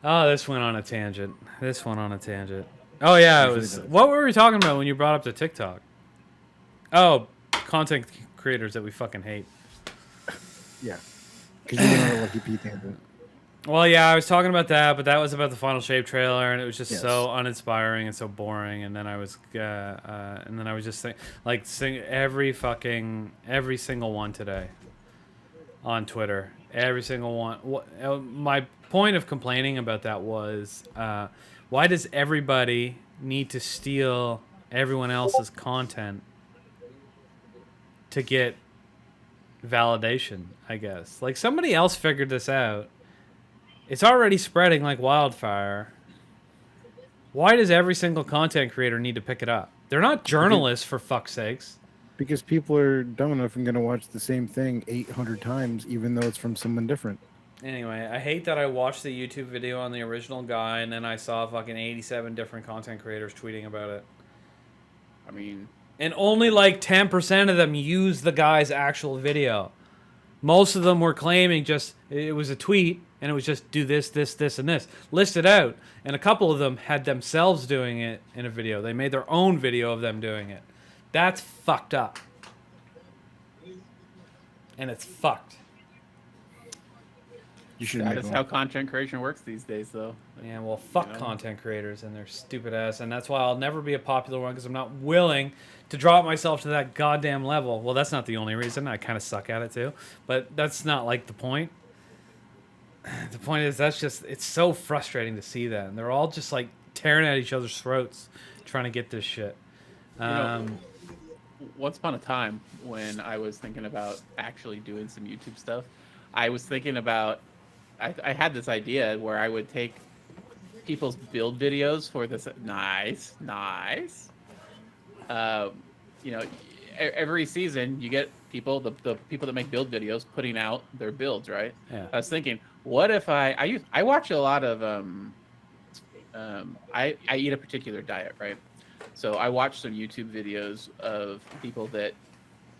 Oh, this went on a tangent. Oh yeah, it was. What were we talking about when you brought up the TikTok? Oh, content creators that we fucking hate. yeah. Because you went on a Lucky P tangent. Well, yeah, I was talking about that, but that was about the Final Shape trailer, and it was just Yes. so uninspiring and so boring. And then I was just sing every single one today on Twitter, every single one. My point of complaining about that was, why does everybody need to steal everyone else's content to get validation? I guess like somebody else figured this out. It's already spreading like wildfire. Why does every single content creator need to pick it up? They're not journalists, for fuck's sakes. Because people are dumb enough and going to watch the same thing 800 times, even though it's from someone different. Anyway, I hate that I watched the YouTube video on the original guy and then I saw fucking 87 different content creators tweeting about it. I mean, And only like 10% of them used the guy's actual video. Most of them were claiming just it was a tweet and it was just do this, this, this, and this. Listed out. And a couple of them had themselves doing it in a video. They made their own video of them doing it. That's fucked up. And it's fucked. You should that make is one. how content creation works these days, though. Yeah, well, fuck content creators and their stupid ass. And that's why I'll never be a popular one because I'm not willing to drop myself to that goddamn level. Well, that's not the only reason. I kind of suck at it too. But that's not like the point. The point is it's so frustrating to see that. And they're all just like tearing at each other's throats trying to get this shit. Once upon a time when I was thinking about actually doing some YouTube stuff, I was thinking about I had this idea where I would take people's build videos for this nice. Every season you get people, the people that make build videos putting out their builds, right? Yeah. I was thinking, what if I watch a lot of I eat a particular diet, right? So I watched some YouTube videos of people that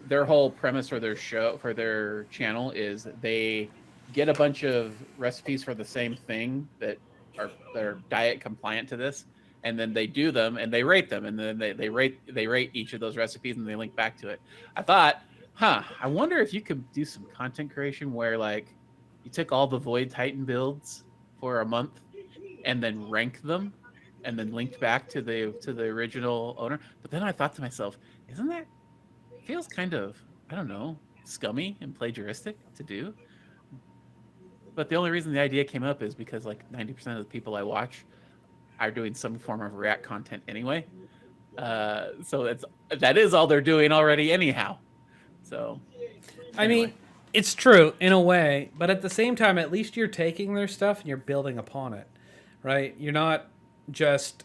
their whole premise for their show, for their channel, is they get a bunch of recipes for the same thing that are diet compliant to this, and then they do them and they rate them, and then they rate each of those recipes and they link back to it. I thought, I wonder if you could do some content creation where like you took all the Void Titan builds for a month and then ranked them and then linked back to the original owner. But then I thought to myself, isn't that feels kind of, I don't know, scummy and plagiaristic to do? But the only reason the idea came up is because like 90% of the people I watch are doing some form of React content anyway. So that is all they're doing already anyhow. So I mean, it's true in a way, but at the same time, at least you're taking their stuff and you're building upon it, right? You're not just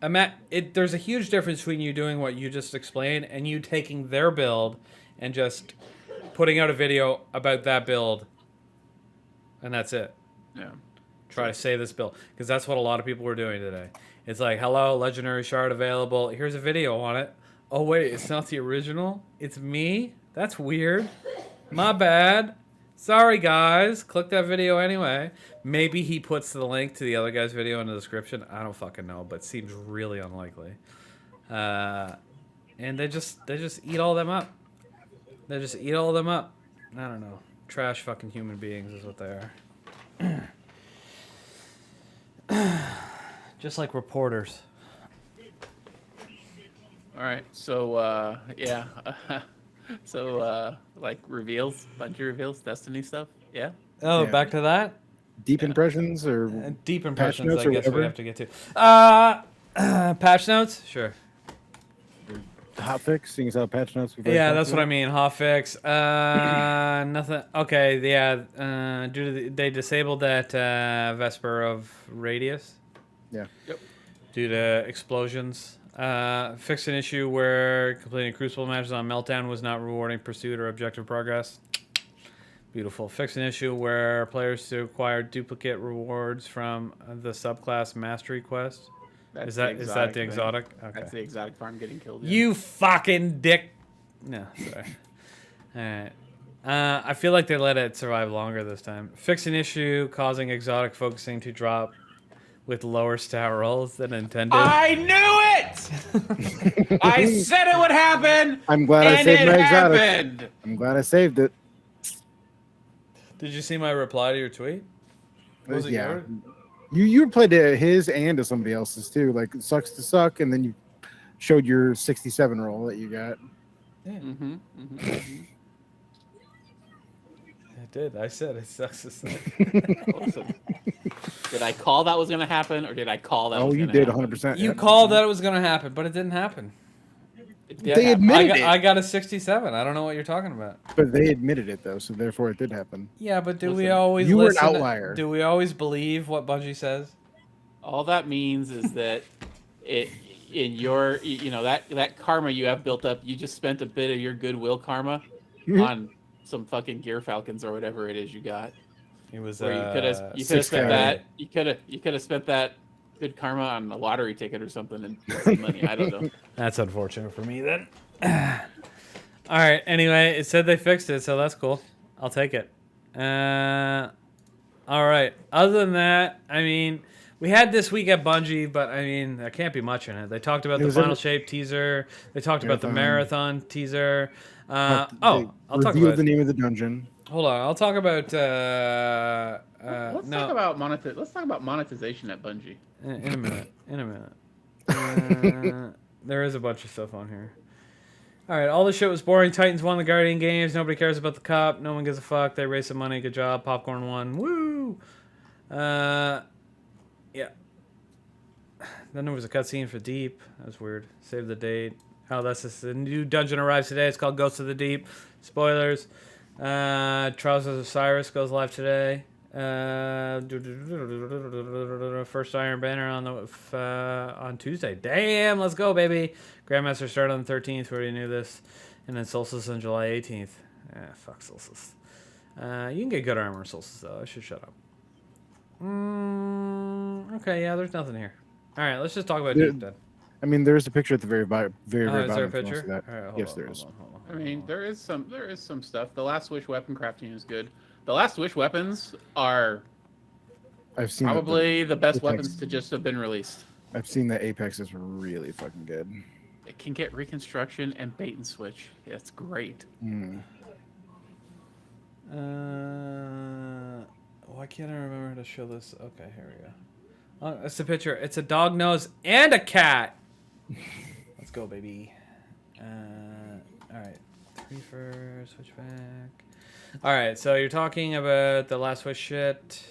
there's a huge difference between you doing what you just explained and you taking their build and just putting out a video about that build, and that's it. Yeah. Try to say this build, because that's what a lot of people were doing today. It's like, hello, legendary shard available. Here's a video on it. Oh wait, it's not the original. It's me. That's weird. My bad. Sorry, guys. Click that video anyway. Maybe he puts the link to the other guy's video in the description. I don't fucking know, but it seems really unlikely. And they just eat all them up. They just eat all them up. I don't know. Trash fucking human beings is what they are. Just like reporters. All right. So yeah. So like reveals, Bungie reveals, Destiny stuff. Yeah. Oh, Yeah. back to that? Deep impressions or Deep impressions, notes I or guess we whatever? have to get to. Patch notes? Sure. hotfix? Seeing as how patch notes. Yeah, that's what I mean. Hotfix. Nothing. Okay, yeah. They disabled that Vesper of Radius. Yeah. Yep. Due to explosions. Fixed an issue where completing Crucible matches on Meltdown was not rewarding pursuit or objective progress. Beautiful. Fixed an issue where players to acquire duplicate rewards from the subclass Mastery Quest. Is that the exotic? Okay. That's the exotic farm getting killed. Yeah. You fucking dick. No, sorry. Alright. I feel like they let it survive longer this time. Fix an issue causing exotic focusing to drop with lower stat rolls than intended. I knew it! I said it would happen! I'm glad I and saved it my exotic. happened! I'm glad I saved it. Did you see my reply to your tweet? Was it Yeah. yours? You replied to his and to somebody else's too. Like it sucks to suck, and then you showed your 67 roll that you got. Yeah, Mm-hmm, mm-hmm, mm-hmm. I did. I said it sucks to suck. Awesome. Did I call that was going to happen, or did I call that Oh, was you going to did happen? 100%. You called that it was going to happen, but it didn't happen. It did They happen. admitted it. I got a 67. I don't know what you're talking about. But they admitted it though, so therefore it did happen. Yeah, but do we Listen, always you were an listen? outlier. Do we always believe what Bungie says? All that means is that in your, that karma you have built up, you just spent a bit of your goodwill karma on some fucking Gear Falcons or whatever it is you got. It was Where you could have spent 6K. that. You could have spent that good karma on a lottery ticket or something and get some money. I don't know. That's unfortunate for me then. All right. Anyway, it said they fixed it, so that's cool. I'll take it. All right. Other than that, I mean, we had this week at Bungie, but I mean, there can't be much in it. They talked about the Final Shape teaser. They talked about the Marathon teaser. I'll talk about the name of the dungeon. Hold on. I'll talk about. Let's talk about monetization at Bungie. In a minute. There is a bunch of stuff on here. All right, all the shit was boring. Titans won the Guardian games. Nobody cares about the cup. No one gives a fuck. They raised some money. Good job. Popcorn won. Woo! Yeah. Then there was a cutscene for Deep. That was weird. Save the date. Oh, that's just the new dungeon arrives today. It's called Ghosts of the Deep. Spoilers. Trials of Osiris goes live today. First Iron Banner on Tuesday. Damn, let's go, baby. Grandmaster started on the 13th. We already knew this. And then Solstice on July 18th. Fuck Solstice. You can get good armor Solstice, though. I should shut up. Okay, yeah, there's nothing here. All right, let's just talk about Deep then. I mean, there's a picture at the very bottom. Is there a That. picture? Right, Yes, there is. I mean, there is some stuff. The Last Wish weapon crafting is good. The Last Wish weapons are I've seen probably the best weapons to just have been released. I've seen that Apex is really fucking good. It can get reconstruction and bait and switch. It's great. Why can't I remember how to show this? Okay, here we go. Oh, that's the picture. It's a dog nose and a cat. Let's go, baby. All right. 3 for switchback. All right, so you're talking about the Last Wish shit.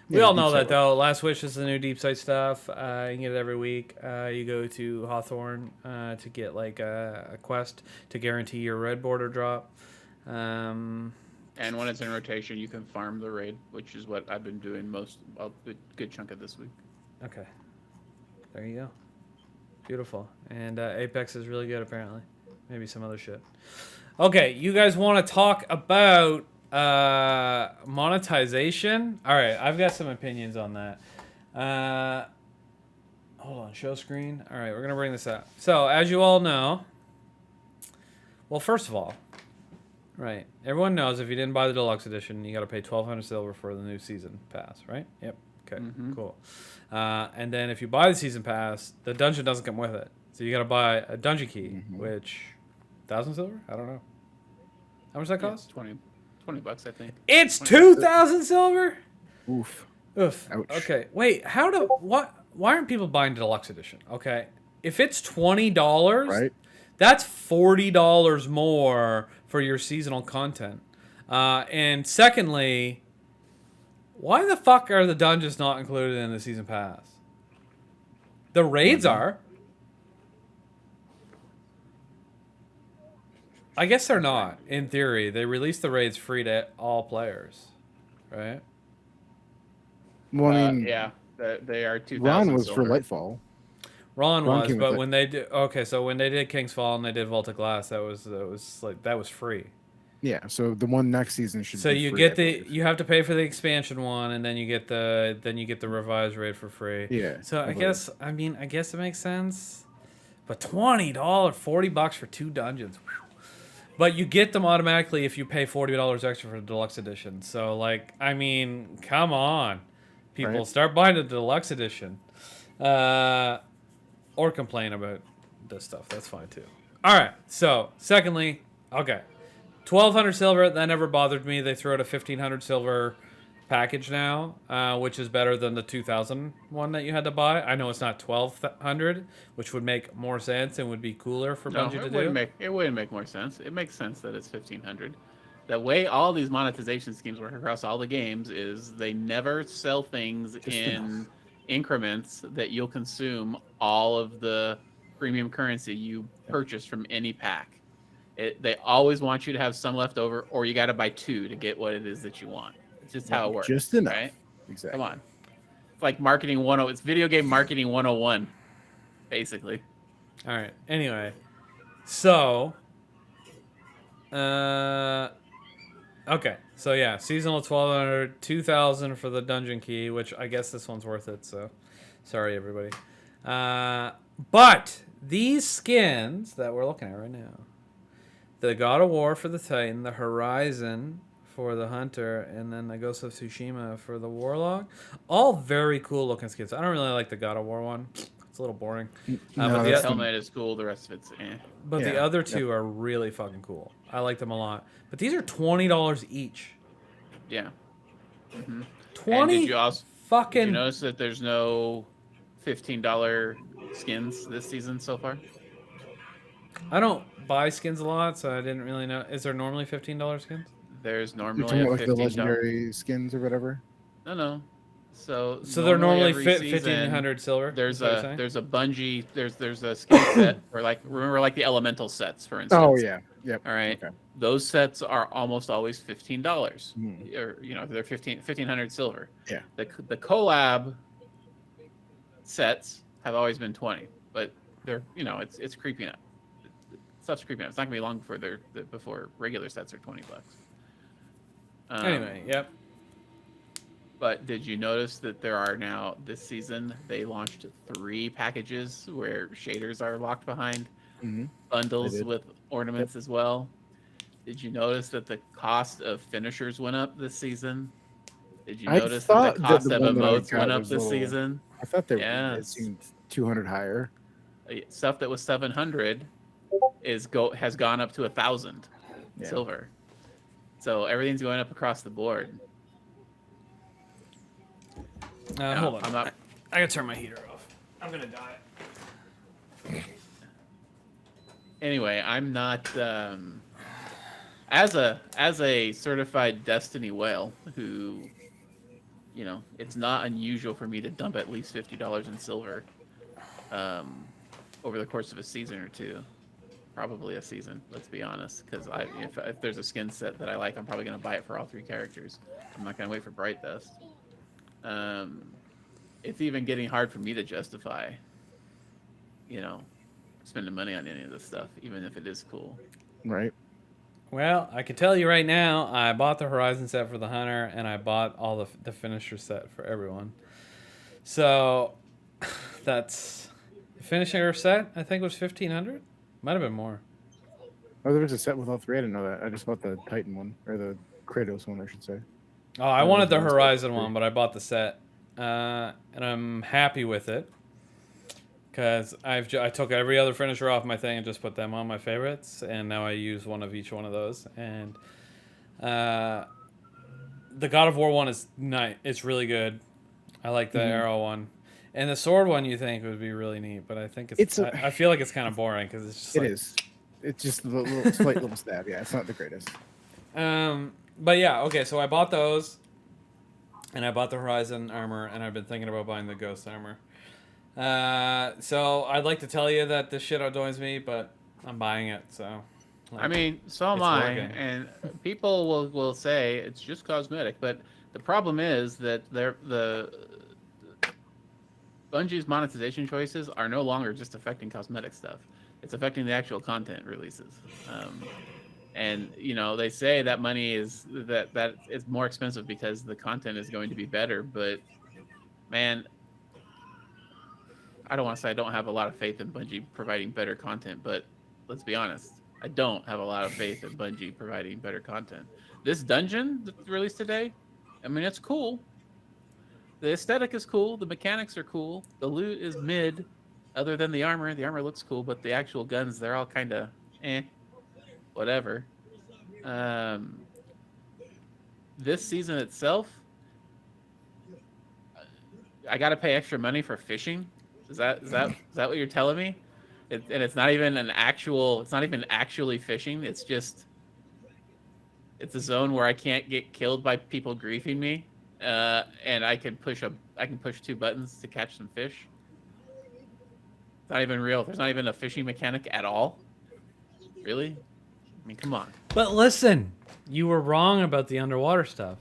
We all know that, though. Last Wish is the new deep site stuff. You can get it every week. You go to Hawthorne to get like a quest to guarantee your red border drop. And when it's in rotation, you can farm the raid, which is what I've been doing a good chunk of this week. Okay. There you go. Beautiful. And Apex is really good, apparently. Maybe some other shit. Okay, you guys want to talk about monetization? All right, I've got some opinions on that. Hold on, show screen. All right, we're going to bring this up. So, as you all know, well, first of all, right, everyone knows if you didn't buy the deluxe edition, you got to pay 1,200 silver for the new season pass, right? Yep. Okay, cool. And then if you buy the season pass, the dungeon doesn't come with it. So you got to buy a dungeon key, which 1,000 silver? I don't know. How much does that cost? 20 bucks, I think. It's 2,000 silver? Oof. Oof. Ouch. Okay. Wait, why aren't people buying the deluxe edition? Okay. If it's $20, Right. that's $40 more for your seasonal content. And secondly, why the fuck are the dungeons not included in the season pass? The raids are. I guess they're not, in theory. They release the raids free to all players, right? Well, I mean, yeah, they are 2,000 Ron was silver. for Lightfall. Ron was, came but with when they did, okay, so when they did King's Fall and they did Vault of Glass, that was free. Yeah, so the one next season should. So be you free, get you have to pay for the expansion one, and then you get the revised raid for free. Yeah. So I guess it makes sense, but $20, $40 for 2 dungeons. Whew. But you get them automatically if you pay $40 extra for the deluxe edition. So come on, people, Right. start buying the deluxe edition, or complain about this stuff. That's fine too. All right. So secondly, okay. 1,200 silver, that never bothered me. They threw out a 1,500 silver package now, which is better than the 2,000 one that you had to buy. I know it's not 1,200, which would make more sense and would be cooler for Bungie to do. It wouldn't make more sense. It makes sense that it's 1,500. The way all these monetization schemes work across all the games is they never sell things in increments that you'll consume all of the premium currency you purchase from any pack. They always want you to have some left over, or you got to buy 2 to get what it is that you want. It's just how it works. Just enough. Right? Exactly. Come on. It's like marketing 101. It's video game marketing 101, basically. All right. Anyway, so, okay. So yeah, seasonal 1200, 2000 for the dungeon key, which I guess this one's worth it. So, sorry everybody. But these skins that we're looking at right now, the God of War for the Titan, the Horizon for the Hunter, and then the Ghost of Tsushima for the Warlock, all very cool looking skins. I don't really like the God of War one. It's a little boring. No, but The that's helmet is cool. The rest of it's but the Yeah, other two are really fucking cool. I like them a lot. But these are $20 each. yeah. Mm-hmm. 20 Did you fucking. notice that there's no $15 skins this season so far? I don't buy skins a lot, so I didn't really know. Is there normally $15 skins? There's You're normally talking a about like the $15. legendary skins or whatever. No. So they're normally every season, 1500 silver. There's is what you're a saying? there's a Bungie there's a skin set for remember the elemental sets, for instance. Oh yeah, yep. All right. Okay. Those sets are almost always $15. Hmm. Or they're 1500 silver. Yeah. The collab sets have always been 20, but they're it's creeping up. Stuff's creeping up. It's not gonna be long before regular sets are $20. Anyway, yep. But did you notice that there are now, this season, they launched 3 packages where shaders are locked behind Mhm. bundles with ornaments as well? Did you notice that the cost of finishers went up this season? Did you I notice that thought the that cost the of one that I emotes got went up was this little- season? I thought it Yes. seemed 200 higher. Stuff that was 700 has gone up to 1,000 Yeah. silver. So everything's going up across the board. Hold on. I'm not. I gotta turn my heater off. I'm gonna die. Anyway, I'm not as a certified Destiny whale who, it's not unusual for me to dump at least $50 in silver over the course of a season or two, probably a season. Let's be honest, because if there's a skin set that I like, I'm probably gonna buy it for all 3 characters. I'm not gonna wait for Bright Dust. It's even getting hard for me to justify, spending money on any of this stuff, even if it is cool. Right. Well, I can tell you right now, I bought the Horizon set for the Hunter, and I bought all the finisher set for everyone. So, that's... The finisher set, I think, was 1500. Might have been more. Oh, there was a set with all 3. I didn't know that. I just bought the Titan one, or the Kratos one, I should say. Oh, I wanted the Horizon Horizon set. one, but I bought the set. And I'm happy with it. Because I took every other finisher off my thing and just put them on my favorites. And now I use one of each one of those. And the God of War one is nice. It's really good. I like the arrow one. And the sword one you think would be really neat. But I think I feel like it's kind of boring because it's just It is. It's just a little slight little stab. Yeah, it's not the greatest. But yeah, okay, so I bought those. And I bought the Horizon armor, and I've been thinking about buying the Ghost armor. So I'd like to tell you that this shit annoys me, but I'm buying it. So, I mean, so am it's I. working. And people will say it's just cosmetic, but the problem is that the Bungie's monetization choices are no longer just affecting cosmetic stuff. It's affecting the actual content releases. And they say that money is that it's more expensive because the content is going to be better, but man, I don't want to say I don't have a lot of faith in Bungie providing better content, but let's be honest, I don't have a lot of faith in Bungie providing better content. This dungeon that's released today, I mean, it's cool. The aesthetic is cool, the mechanics are cool, the loot is mid, other than the armor. The armor looks cool, but the actual guns, they're all kind of whatever. This season itself, I got to pay extra money for fishing. Is that what you're telling me? And it's not even it's not even actually fishing. It's a zone where I can't get killed by people griefing me, and I can push 2 buttons to catch some fish. It's not even real. There's not even a fishing mechanic at all. Really? I mean, come on. But listen, you were wrong about the underwater stuff.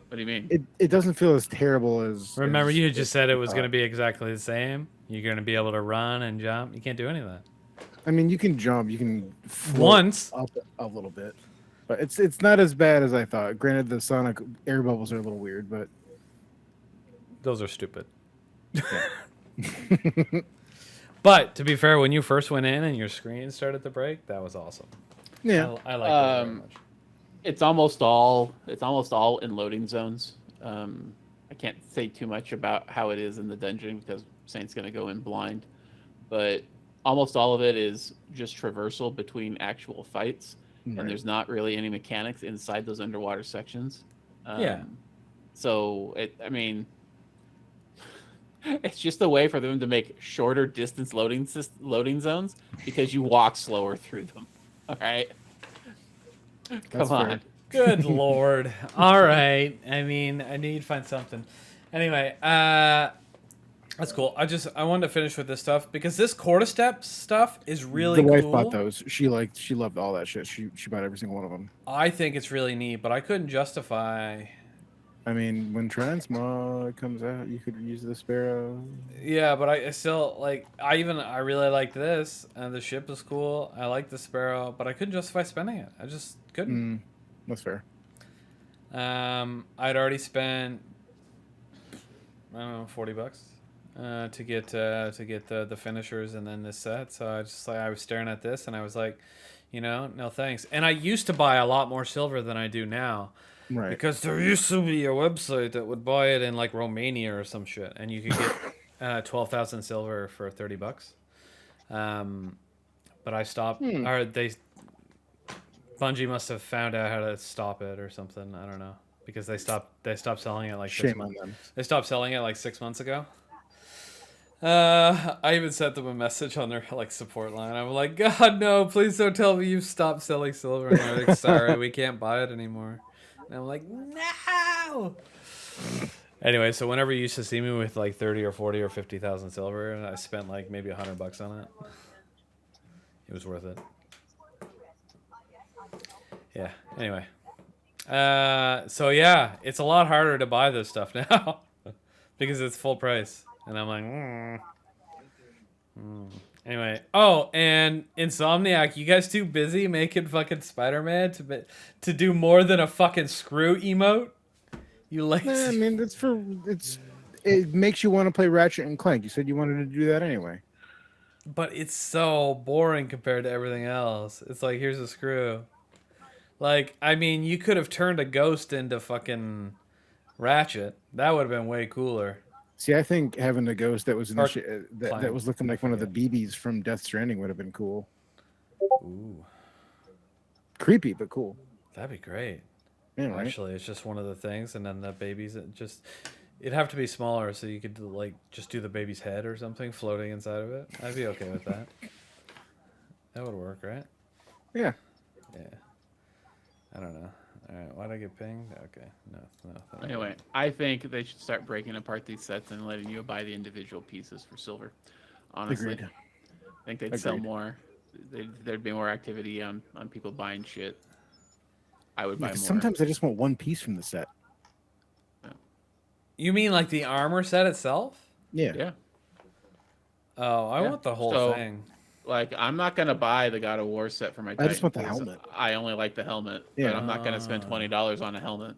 What do you mean? It doesn't feel as terrible as. Remember, as, you just said it was going to be exactly the same. You're gonna be able to run and jump. You can't do any of that. I mean, you can jump, you can float Once. up a little bit, but it's not as bad as I thought. Granted, the sonic air bubbles are a little weird, but Those are stupid. But to be fair, when you first went in and your screen started to break, that was awesome. yeah, I like that very much. It's almost all in loading zones. I can't say too much about how it is in the dungeon because Saint's gonna go in blind, but almost all of it is just traversal between actual fights, right. and there's not really any mechanics inside those underwater sections. Yeah. So I mean, it's just a way for them to make shorter distance loading zones because you walk slower through them. All right. That's Come on. fair. Good lord. All right. I mean, I need to find something. Anyway, that's cool. I wanted to finish with this stuff because this quarter step stuff is really The wife cool. bought those. She loved all that shit. She bought every single one of them. I think it's really neat, but I couldn't justify. I mean, when Transmog comes out, you could use the Sparrow. Yeah, but I still like. I really like this, and the ship is cool. I like the Sparrow, but I couldn't justify spending it. I just couldn't. That's fair. I'd already spent I don't know $40 to get the finishers and then this set. So I was staring at this and I was like, no thanks. And I used to buy a lot more silver than I do now. Right. Because there used to be a website that would buy it in like Romania or some shit, and you could get 12,000 silver for $30. But I stopped. Or Bungie must have found out how to stop it or something. I don't know, because they stopped selling it like Shame on them. They stopped selling it like 6 months ago. I even sent them a message on their like support line. I'm like, God no, please don't tell me you stopped selling silver. And they're like, sorry, we can't buy it anymore. And I'm like, no. Anyway, so whenever you used to see me with like 30 or 40 or 50,000 silver, and I spent like maybe $100 on it, it was worth it. Yeah. Anyway, so yeah, it's a lot harder to buy this stuff now because it's full price, and I'm like, Anyway, oh, and Insomniac, you guys too busy making fucking Spider-Man to do more than a fucking screw emote? You lazy. I mean, it makes you want to play Ratchet and Clank. You said you wanted to do that anyway. But it's so boring compared to everything else. It's like, here's a screw. Like, I mean, you could have turned a ghost into fucking Ratchet. That would have been way cooler. See, I think having a ghost that was that was looking like one of the BBs from Death Stranding would have been cool. Ooh. Creepy, but cool. That'd be great. Yeah, right? Actually, it's just one of the things, and then the babies, it'd have to be smaller so you could like just do the baby's head or something floating inside of it. I'd be okay with that. That would work, right? Yeah. Yeah. I don't know. All right, why'd I get pinged? Okay, no. Anyway, I think they should start breaking apart these sets and letting you buy the individual pieces for silver. Honestly, Agreed. I think they'd sell more. There'd be more activity on people buying shit. I would buy more. Sometimes I just want one piece from the set. You mean like the armor set itself? Yeah. Yeah. Oh, I want the whole thing. Like, I'm not gonna buy the God of War set for my Titan. I just want the helmet. I only like the helmet. Yeah. But I'm not gonna spend $20 on a helmet.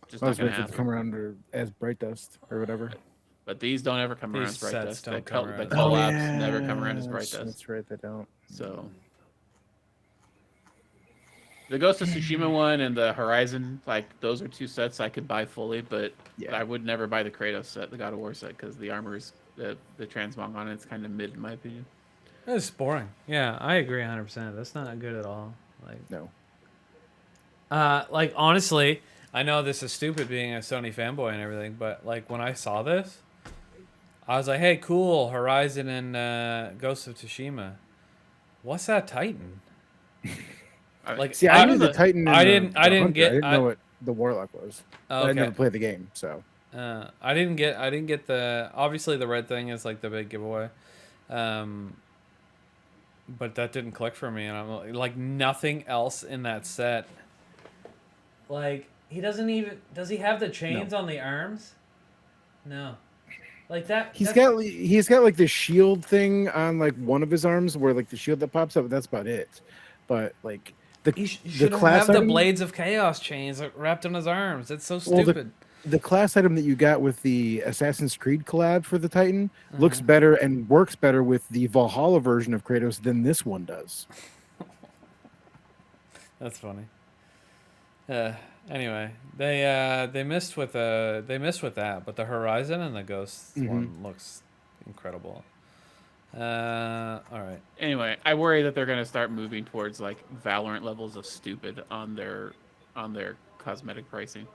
Just I not was gonna waiting for it to happen. come around as Bright Dust or whatever. But these don't ever come around as These Bright sets Dust. don't The come around as collabs never come around as Bright Dust. That's right, they don't. So the Ghost of Tsushima one and the Horizon, like, those are two sets I could buy fully, but I would never buy the Kratos set, the God of War set, because the armor is the transmog on it's kind of mid in my opinion. It's boring. Yeah, I agree 100%. That's not good at all. Like, No. like honestly, I know this is stupid being a Sony fanboy and everything, but like when I saw this, I was like, "Hey, cool, Horizon and Ghost of Tsushima. What's that Titan?" Like, See, I knew the Titan. I didn't know what the Warlock was. Okay. I never played the game, so. I didn't get the, obviously the red thing is like the big giveaway, but that didn't click for me, and I'm like nothing else in that set. Like, he doesn't even, does he have the chains on the arms? No. Like that. He's got like the shield thing on like one of his arms, where like the shield that pops up. That's about it. But like He the should class have the item, blades of chaos chains wrapped on his arms. It's so well, stupid. the class item that you got with the Assassin's Creed collab for the Titan looks Mm-hmm. better and works better with the Valhalla version of Kratos than this one does. That's funny. Anyway, they missed with that, but the Horizon and the Ghost one looks incredible. All right. Anyway, I worry that they're going to start moving towards like Valorant levels of stupid on their cosmetic pricing,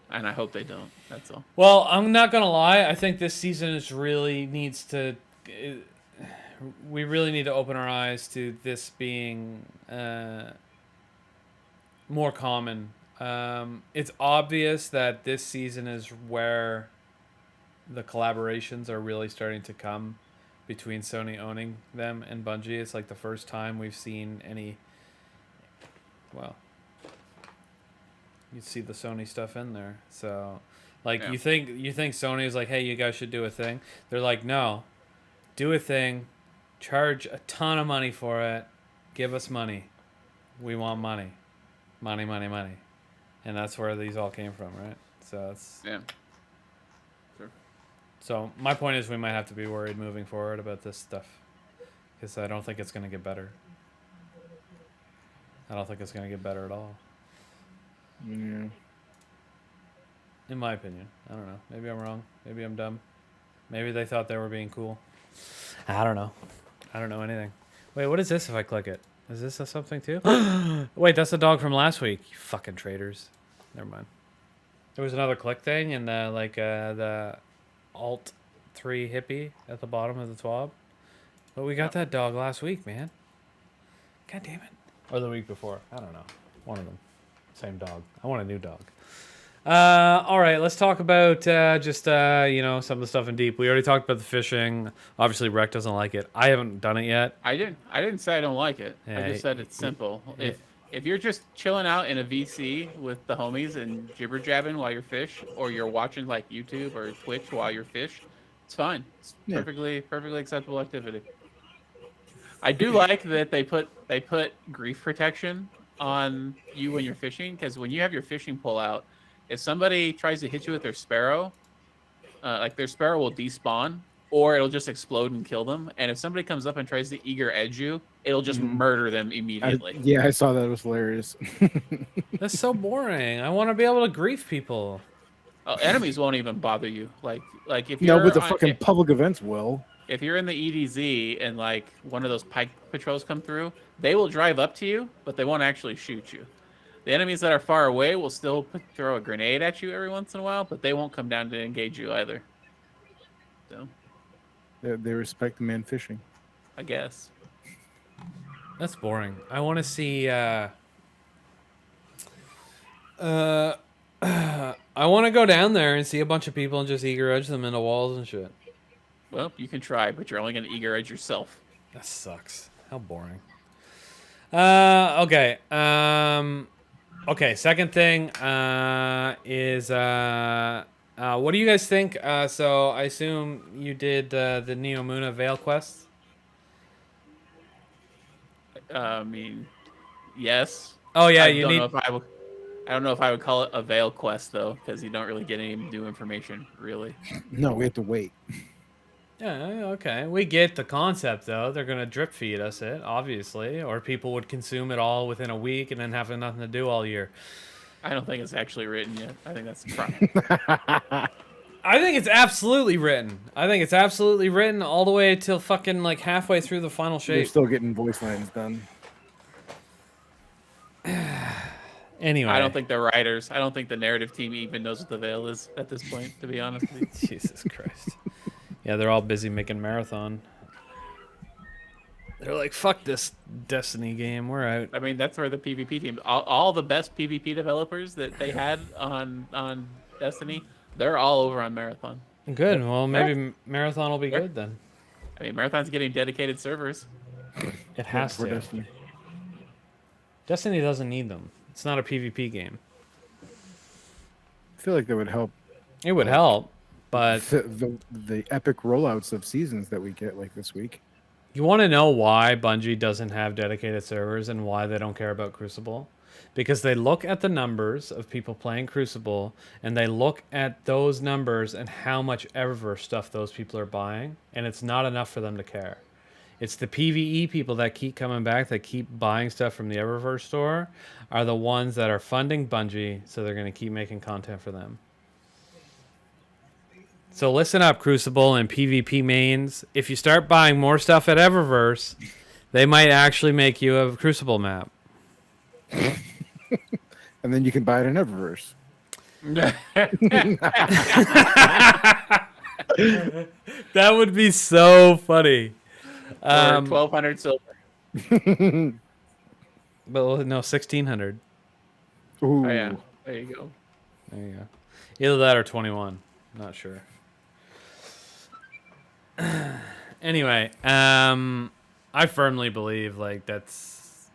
and I hope they don't. That's all. Well, I'm not gonna lie. I think this season is really needs to. We really need to open our eyes to this being more common. It's obvious that this season is where the collaborations are really starting to come between Sony owning them and Bungie. It's like the first time we've seen any. Well, you see the Sony stuff in there, so like Yeah. you think Sony is like, hey, you guys should do a thing. They're like, no, do a thing, charge a ton of money for it, give us money, we want money, and that's where these all came from, right? So it's Yeah. Sure. so my point is we might have to be worried moving forward about this stuff because I don't think it's going to get better. I don't think it's going to get better at all. Yeah. In my opinion. I don't know. Maybe I'm wrong. Maybe I'm dumb. Maybe they thought they were being cool. I don't know. I don't know anything. Wait, what is this if I click it? Is this something too? Wait, that's the dog from last week. You fucking traitors. Never mind. There was another click thing and the Alt 3 hippie at the bottom of the TWAB. But we got that dog last week, man. God damn it. Or the week before. I don't know. One of them. Same dog. I want a new dog. All right, let's talk about just some of the stuff in deep. We already talked about the fishing. Obviously, Rec doesn't like it. I haven't done it yet. I didn't say I don't like it. I Yeah, just said it's simple. If you're just chilling out in a VC with the homies and jibber jabbing while you're fish, or you're watching like YouTube or Twitch while you're fish, it's fine. It's perfectly acceptable activity. I do like that they put grief protection on you when you're fishing, because when you have your fishing pole out, if somebody tries to hit you with their sparrow, like their sparrow will despawn, or it'll just explode and kill them. And if somebody comes up and tries to eager edge you, it'll just murder them immediately. I saw that. It was hilarious. That's so boring. I want to be able to grief people. Enemies won't even bother you. Like if you're No, but the fucking public events will. If you're in the EDZ and like one of those pike patrols come through, they will drive up to you, but they won't actually shoot you. The enemies that are far away will still throw a grenade at you every once in a while, but they won't come down to engage you either. So, they respect the man fishing. I guess. That's boring. I want to see. I want to go down there and see a bunch of people and just eager edge them into walls and shit. Well, you can try, but you're only going to eager edge yourself. That sucks. How boring. Okay. Okay. Second thing is what do you guys think? So I assume you did the Neomuna Veil quest. I mean, yes. Oh yeah, I don't know if I would call it a Veil quest though, because you don't really get any new information, really. No, we have to wait. Yeah, okay. We get the concept, though. They're going to drip feed us it, obviously. Or people would consume it all within a week and then have nothing to do all year. I don't think it's actually written yet. I think that's I think it's absolutely written. I think it's absolutely written all the way till fucking like halfway through the final shape. They're still getting voice lines done. Anyway. I don't think the writers, I don't think the narrative team even knows what the Veil is at this point, to be honest with you. Jesus Christ. Yeah, they're all busy making Marathon. They're like, fuck this Destiny game, we're out. I mean, that's where the PvP team, all the best PvP developers that they had on Destiny, they're all over on Marathon. Good, well, maybe Marathon will be good then. I mean, Marathon's getting dedicated servers. It has to. Destiny. Destiny doesn't need them. It's not a PvP game. I feel like that would help. It would help. But the epic rollouts of seasons that we get like this week. you want to know why Bungie doesn't have dedicated servers and why they don't care about Crucible? Because they look at the numbers of people playing Crucible and they look at those numbers and how much Eververse stuff those people are buying, and it's not enough for them to care. It's the PvE people that keep coming back, that keep buying stuff from the Eververse store, are the ones that are funding Bungie, so they're going to keep making content for them. So listen up, Crucible and PvP mains. If you start buying more stuff at Eververse, they might actually make you a Crucible map. And then you can buy it in Eververse. That would be so funny. Or 1,200 silver. But no, 1,600. Ooh. Oh, yeah. There you go. There you go. Either that or 21. Not sure. Anyway, I firmly believe like that's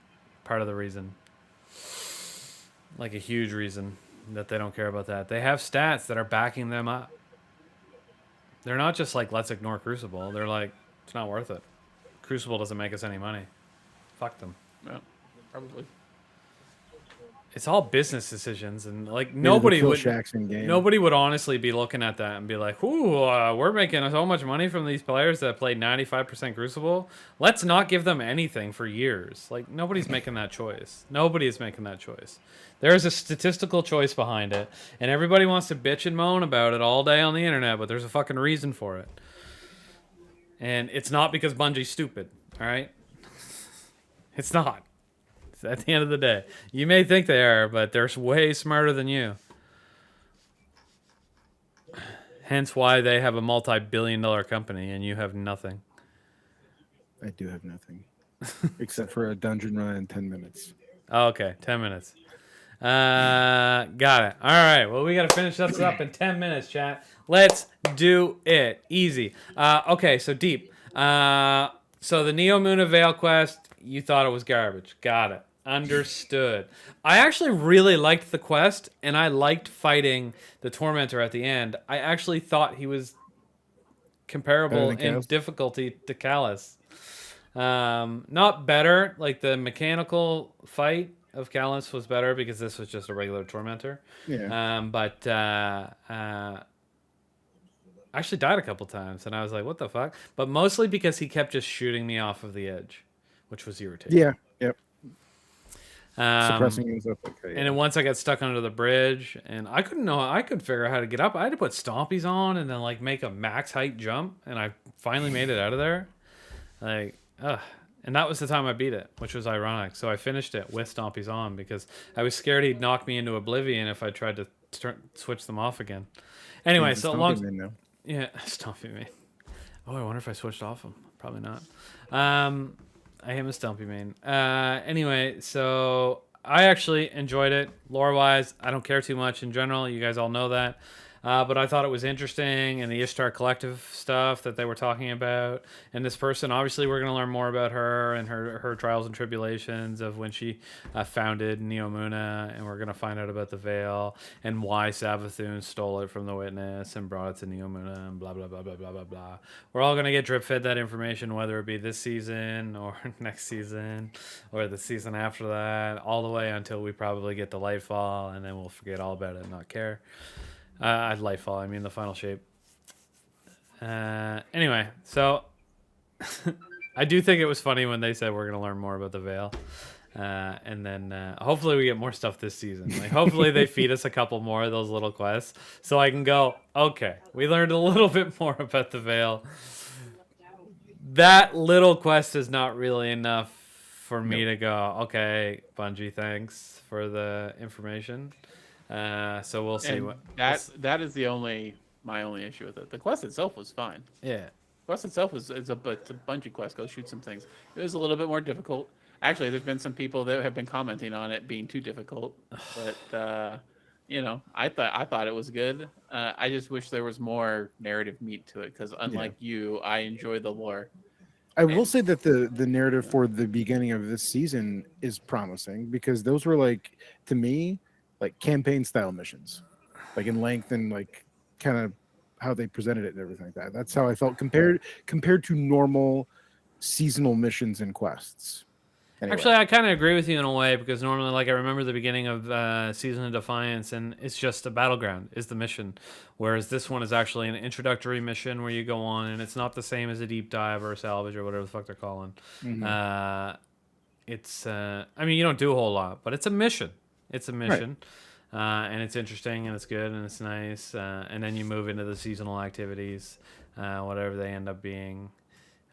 part of the reason. Like a huge reason that they don't care about that. They have stats that are backing them up. They're not just like, let's ignore Crucible. They're like, it's not worth it. Crucible doesn't make us any money. Fuck them. Yeah, probably. It's all business decisions, and like nobody would honestly be looking at that and be like, "Ooh, we're making so much money from these players that played 95% Crucible. Let's not give them anything for years." Like nobody's making that choice. Nobody is making that choice. There is a statistical choice behind it, and everybody wants to bitch and moan about it all day on the internet, but there's a fucking reason for it. And it's not because Bungie's stupid, all right? It's not. At the end of the day, you may think they are, but they're way smarter than you. Hence why they have a multi-billion-dollar company and you have nothing. I do have nothing. Except for a dungeon run in 10 minutes. Oh, okay, 10 minutes. Got it. All right, well, we got to finish this up in 10 minutes, chat. Let's do it. Easy. Okay, so Deep. So the Neo Muna Veil quest, you thought it was garbage. Got it. Understood. I actually really liked the quest, and I liked fighting the Tormentor at the end. I actually thought he was comparable in difficulty to Callus. Not better, like the mechanical fight of Callus was better because this was just a regular Tormentor. Yeah. But I actually died a couple times, and I was like, what the fuck? But mostly because he kept just shooting me off of the edge, which was irritating. Yeah, yep. Suppressing himself. Okay, yeah. And then once I got stuck under the bridge, and I couldn't figure out how to get up. I had to put stompies on and then like make a max height jump, and I finally made it out of there. Like, and that was the time I beat it, which was ironic. So I finished it with stompies on because I was scared he'd knock me into oblivion if I tried to switch them off again. Anyway, so long. Yeah, Stompy main. Oh, I wonder if I switched off him. Probably not. I am a Stumpy main. Anyway, so I actually enjoyed it. Lore-wise, I don't care too much in general. You guys all know that. But I thought it was interesting, and the Ishtar Collective stuff that they were talking about. And this person, obviously, we're going to learn more about her and her trials and tribulations of when she founded Neo Muna, and we're going to find out about the Veil and why Savathun stole it from the Witness and brought it to Neo Muna and blah, blah, blah, blah, blah, blah, blah. We're all going to get drip-fed that information, whether it be this season or next season or the season after that, all the way until we probably get to Lightfall, and then we'll forget all about it and not care. Lightfall, I mean the final shape. Anyway, so I do think it was funny when they said we're going to learn more about the Veil. And then hopefully we get more stuff this season. Like hopefully they feed us a couple more of those little quests so I can go, okay, we learned a little bit more about the Veil. That little quest is not really enough for me to go, okay, Bungie, thanks for the information. So we'll see that is my only issue with it. The quest itself was fine. Yeah. The quest itself it's a Bungie quest. Go shoot some things. It was a little bit more difficult. Actually, there's been some people that have been commenting on it being too difficult, but I thought it was good. I just wish there was more narrative meat to it because unlike you, I enjoy the lore. I will say that the narrative for the beginning of this season is promising because those were like, to me, like campaign style missions, like in length and like kind of how they presented it and everything like that. That's how I felt compared to normal seasonal missions and quests. Anyway. Actually, I kind of agree with you in a way, because normally, like, I remember the beginning of Season of Defiance, and it's just a battleground is the mission, whereas this one is actually an introductory mission where you go on, and it's not the same as a deep dive or a salvage or whatever the fuck they're calling. I mean, you don't do a whole lot, but it's a mission. It's a mission, and it's interesting, and it's good, and it's nice, and then you move into the seasonal activities, whatever they end up being.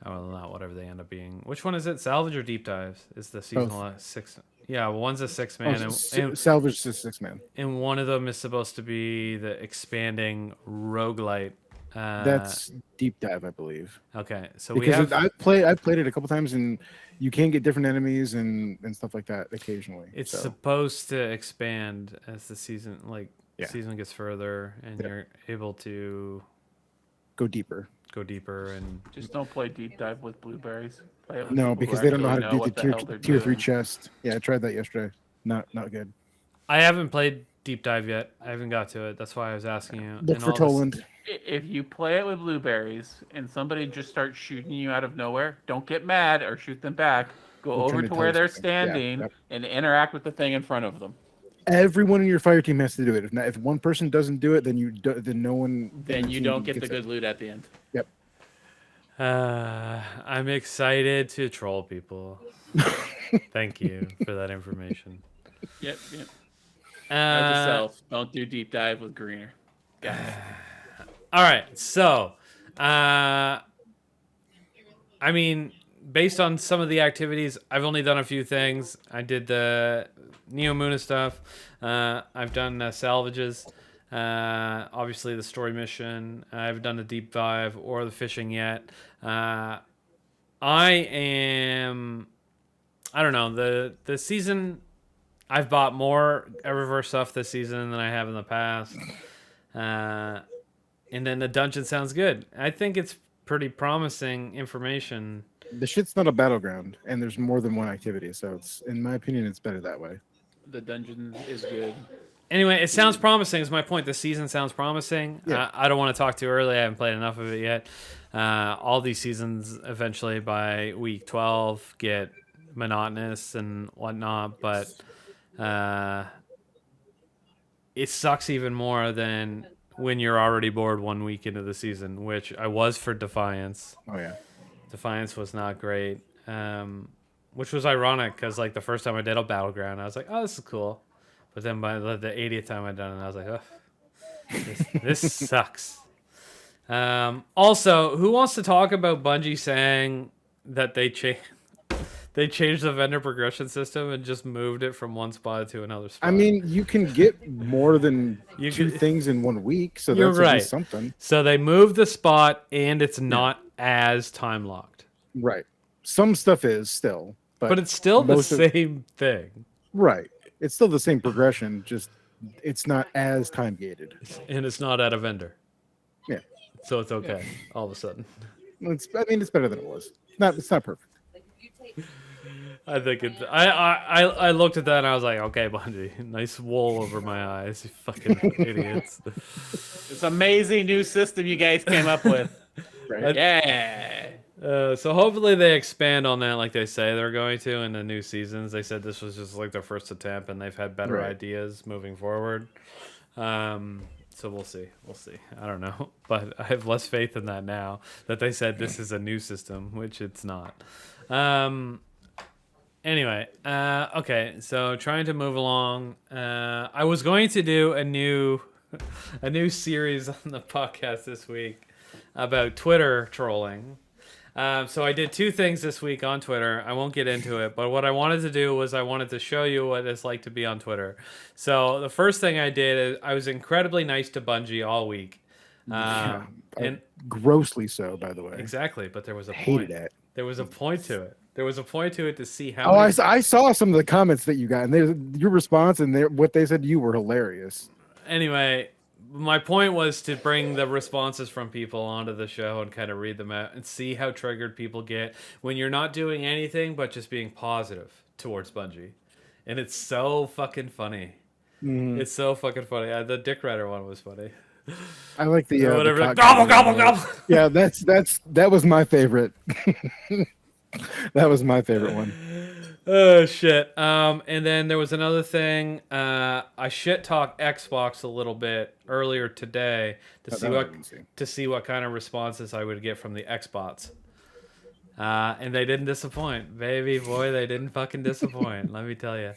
Oh, not whatever they end up being. Which one is it? Salvage or deep dives? Is the seasonal 6? Yeah, one's a 6-man, and salvage is 6-man. And one of them is supposed to be the expanding roguelite. That's deep dive, I believe. Okay, so because I've played it a couple times, and you can get different enemies and stuff like that occasionally. It's supposed to expand as the season season gets further, and you're able to go deeper and just don't play deep dive with blueberries. Play it with no, because they don't know how to do the tier 3 chest. Yeah, I tried that yesterday. Not good. I haven't played deep dive yet. I haven't got to it. That's why I was asking you. Look for Toland. If you play it with blueberries and somebody just starts shooting you out of nowhere, don't get mad or shoot them back. Go over to where they're standing and interact with the thing in front of them. Everyone in your fire team has to do it. If one person doesn't do it, then no one. Then you don't get the good loot at the end. Yep. I'm excited to troll people. Thank you for that information. Yep. Note to self: don't do deep dive with greener. Got it. All right, so I mean, based on some of the activities, I've only done a few things. I did the Neo Muna stuff. I've done salvages. Obviously, the story mission. I haven't done the deep dive or the fishing yet. I don't know. The season, I've bought more Eververse stuff this season than I have in the past. And then the dungeon sounds good. I think it's pretty promising information. The shit's not a battleground, and there's more than one activity, so it's, in my opinion, it's better that way. The dungeon is good. Anyway, it sounds promising is my point. The season sounds promising. Yeah. I don't want to talk too early. I haven't played enough of it yet. All these seasons eventually by week 12 get monotonous and whatnot, but it sucks even more than when you're already bored 1 week into the season, which I was for Defiance. Oh, yeah. Defiance was not great, which was ironic because, like, the first time I did a Battleground, I was like, oh, this is cool. But then by the 80th time I'd done it, I was like, oh, this sucks. Also, who wants to talk about Bungie saying that they changed the vendor progression system and just moved it from one spot to another spot? I mean, you can get more than two things in 1 week, so that's at least something. So they moved the spot, and it's not as time locked. Right. Some stuff is still, but it's still the same thing. Right. It's still the same progression, just it's not as time gated. And it's not at a vendor. Yeah. So it's okay all of a sudden. It's better than it was. It's not perfect. I think it's. I looked at that and I was like, okay, Bungie, nice wool over my eyes, you fucking idiots. This amazing new system you guys came up with. Right. Yeah. So hopefully they expand on that, like they say they're going to in the new seasons. They said this was just like their first attempt, and they've had better ideas moving forward. So we'll see. I don't know, but I have less faith in that now that they said this is a new system, which it's not. Anyway, okay. So trying to move along. I was going to do a new series on the podcast this week about Twitter trolling. So I did two things this week on Twitter. I won't get into it, but what I wanted to do was I wanted to show you what it's like to be on Twitter. So the first thing I did is I was incredibly nice to Bungie all week. And grossly so, by the way. Exactly, but there was a Hated point. it. There was a point to it. There was a point to it to see how. I saw some of the comments that you got, and your response and what they said to you were hilarious. Anyway, my point was to bring the responses from people onto the show and kind of read them out and see how triggered people get when you're not doing anything but just being positive towards Bungie. And it's so fucking funny. Mm-hmm. It's so fucking funny. The Dick Rider one was funny. I like the Or whatever. the cock Gobble, gobbling. gobble, gobble. Yeah, that was my favorite. That was my favorite one. Oh shit. And then there was another thing. I shit talked Xbox a little bit earlier today to Oh, see that one I what didn't see. kind of responses I would get from the Xbots. And they didn't disappoint, baby boy. They didn't fucking disappoint. Let me tell you.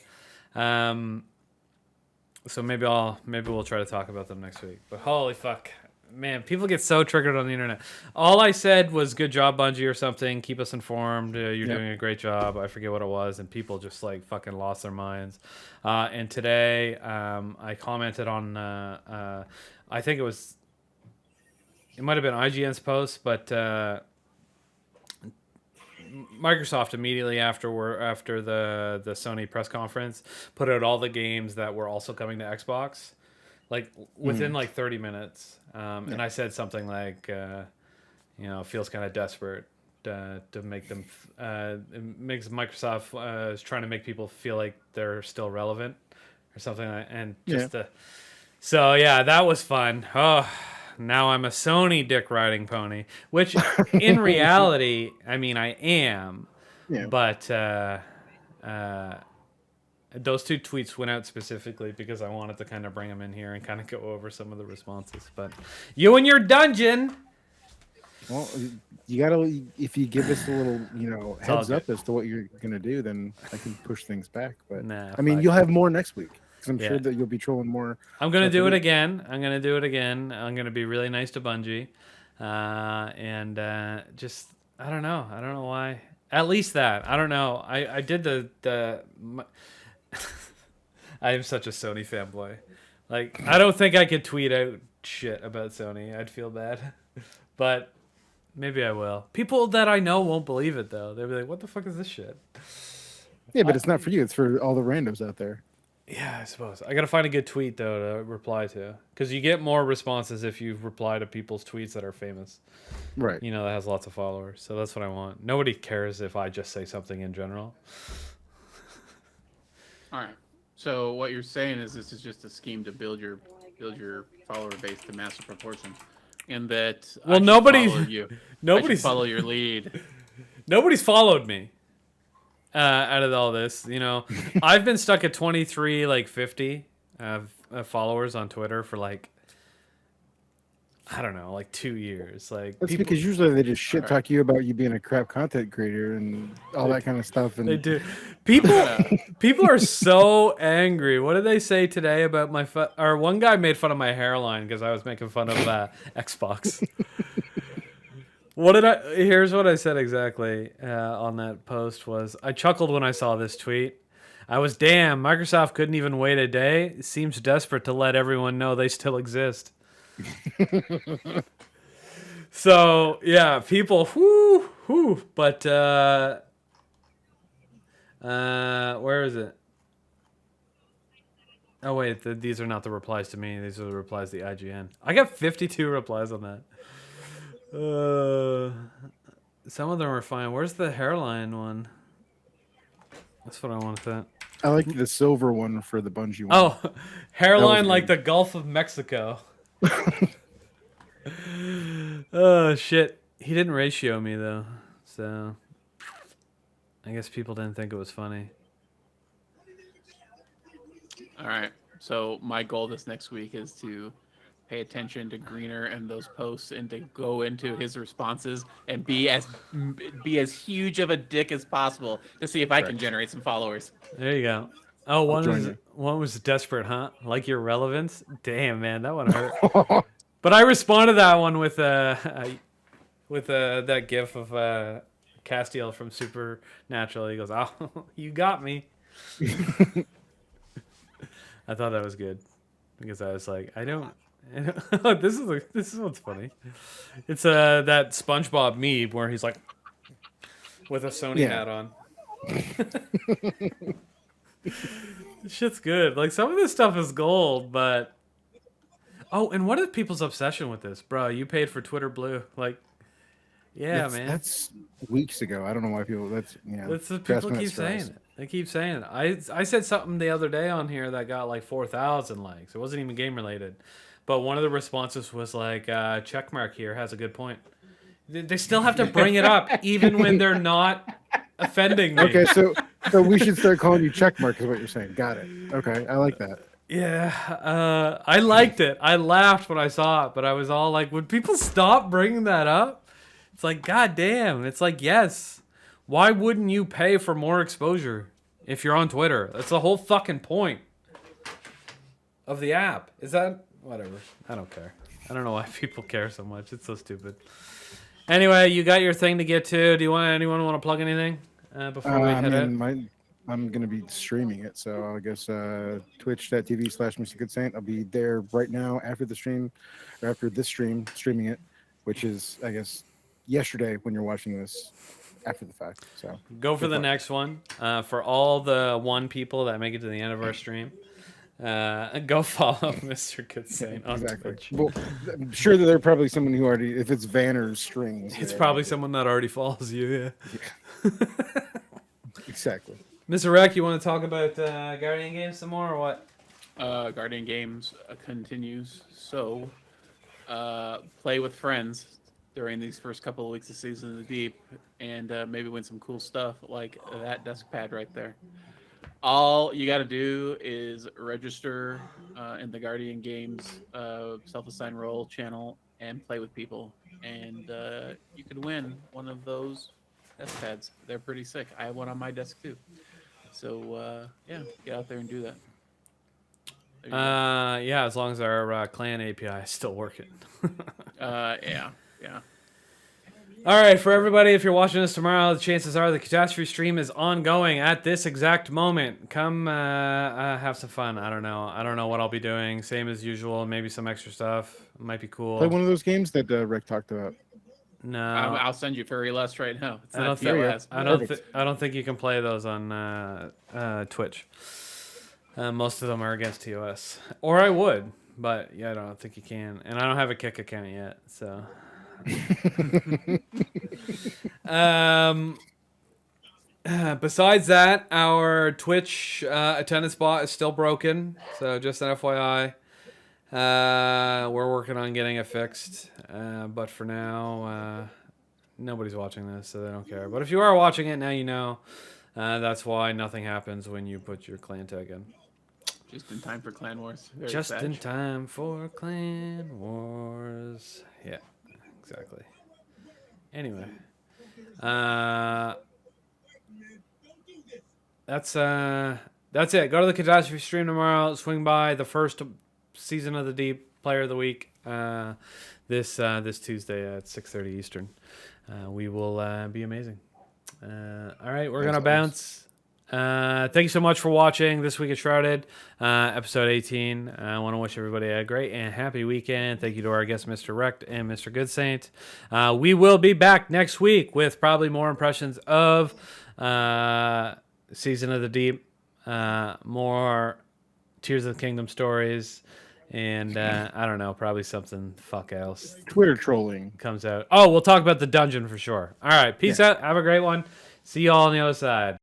So maybe we'll try to talk about them next week. But holy fuck, man, people get so triggered on the internet. All I said was "good job, Bungie" or something. Keep us informed. You're doing a great job. I forget what it was, and people just like fucking lost their minds. And today, I commented on. I think it might have been IGN's post, but. Microsoft immediately after the Sony press conference put out all the games that were also coming to Xbox, like within like 30 minutes. And I said something like, it feels kind of desperate to make them. It makes Microsoft is trying to make people feel like they're still relevant or something. And just so yeah, that was fun. Oh. Now I'm a Sony dick riding pony, which in reality, I mean, I am. Yeah. But those two tweets went out specifically because I wanted to kind of bring them in here and kind of go over some of the responses. But you and your dungeon. Well, you gotta. If you give us a little, heads up as to what you're gonna do, then I can push things back. But I mean, you'll have more next week. Because I'm sure that you'll be trolling more. I'm going to do it again. I'm going to be really nice to Bungie. And just, I don't know. I don't know why. At least that. I don't know. I did I am such a Sony fanboy. Like, I don't think I could tweet out shit about Sony. I'd feel bad. But maybe I will. People that I know won't believe it, though. They'll be like, what the fuck is this shit? Yeah, but it's not for you. It's for all the randos out there. Yeah, I suppose. I got to find a good tweet, though, to reply to. Because you get more responses if you reply to people's tweets that are famous. Right. That has lots of followers. So that's what I want. Nobody cares if I just say something in general. All right. So what you're saying is this is just a scheme to build your follower base to massive proportion. And that nobody's follow your lead. Nobody's followed me. Out of all this, I've been stuck at 23, 50 followers on Twitter for I don't know, 2 years. That's because usually they just shit talk you about you being a crap content creator and all that kind of stuff. And they do. People are so angry. What did they say today about my or one guy made fun of my hairline because I was making fun of Xbox. Here's what I said exactly on that post was, I chuckled when I saw this tweet. I was, damn, Microsoft couldn't even wait a day. It seems desperate to let everyone know they still exist. So, yeah, people, but, where is it? Oh, wait, these are not the replies to me. These are the replies to the IGN. I got 52 replies on that. Some of them are fine. Where's the hairline one? That's what I wanted. I like the silver one for the Bungie one. Oh, hairline like the Gulf of Mexico. Oh shit! He didn't ratio me though, so I guess people didn't think it was funny. All right. So my goal this next week is to pay attention to Greener and those posts, and to go into his responses and be as huge of a dick as possible to see if I can generate some followers. There you go. Oh, one was desperate, huh? Like your relevance. Damn, man, that one hurt. But I responded to that one with that gif of Castiel from Supernatural. He goes, "Oh, you got me." I thought that was good because I was like, this is what's funny. It's that SpongeBob meme where he's like with a Sony hat on. This shit's good. Like, some of this stuff is gold, but and what is people's obsession with this, bro? You paid for Twitter Blue, man. That's weeks ago. I don't know why people. That's people keep saying it. They keep saying it. I said something the other day on here that got 4,000 likes. It wasn't even game related, but one of the responses was like, "Checkmark here has a good point." They still have to bring it up, even when they're not offending me. Okay, so we should start calling you Checkmark, is what you're saying. Got it. Okay, I like that. Yeah, I liked it. I laughed when I saw it, but I was all like, "Would people stop bringing that up?" It's like, God damn. It's like, yes. Why wouldn't you pay for more exposure if you're on Twitter? That's the whole fucking point of the app. Is that whatever? I don't care. I don't know why people care so much. It's so stupid. Anyway, you got your thing to get to. Do anyone want to plug anything before we head out? I'm going to be streaming it, so I guess twitch.tv/MrGoodSaint. I'll be there right now after the stream, or after this stream, streaming it, which is, I guess, yesterday when you're watching this after the fact. So go for the next one. For all the one people that make it to the end of our stream, go follow Mr. Good Saint on Twitch. Well, I'm sure that there's probably someone who already, if it's Vanner's strings, it's probably someone that already follows you. Yeah. Exactly. Mr. Rec, you want to talk about Guardian games some more or what? Guardian games continues. So, play with friends during these first couple of weeks of Season of the Deep, and maybe win some cool stuff like that desk pad right there. All you got to do is register in the Guardian Games self-assigned role channel and play with people, and you could win one of those desk pads. They're pretty sick. I have one on my desk too. So yeah, get out there and do that. Yeah, as long as our clan API is still working. Yeah. All right, for everybody, if you're watching this tomorrow, the chances are the catastrophe stream is ongoing at this exact moment. Come have some fun. I don't know what I'll be doing. Same as usual. Maybe some extra stuff. It might be cool. Play one of those games that Rick talked about. No, I'll send you Fairy Lust right now. It's not I don't think you can play those on Twitch. Most of them are against TOS, or I would, but yeah, I don't think you can, and I don't have a Kick account yet, so. Besides that, our Twitch attendance bot is still broken, so just an FYI. We're working on getting it fixed, but for now, nobody's watching this, so they don't care. But if you are watching it, now you know. That's why nothing happens when you put your clan tag in. Just in time for Clan Wars. Just in time for Clan Wars. Yeah, exactly. Anyway, that's it. Go to the catastrophe stream tomorrow. Swing by the first Season of the Deep Player of the Week this Tuesday at 6:30 Eastern. We will be amazing. All right, we're gonna bounce. Thank you so much for watching this week at Shrouded, episode 18. I want to wish everybody a great and happy weekend. Thank you to our guests, Mr. Wrecked and Mr. Good Saint. We will be back next week with probably more impressions of Season of the Deep, more Tears of the Kingdom stories, and I don't know, probably something else. Twitter trolling comes out. Oh, we'll talk about the dungeon for sure. All right, peace out. Have a great one. See y'all on the other side.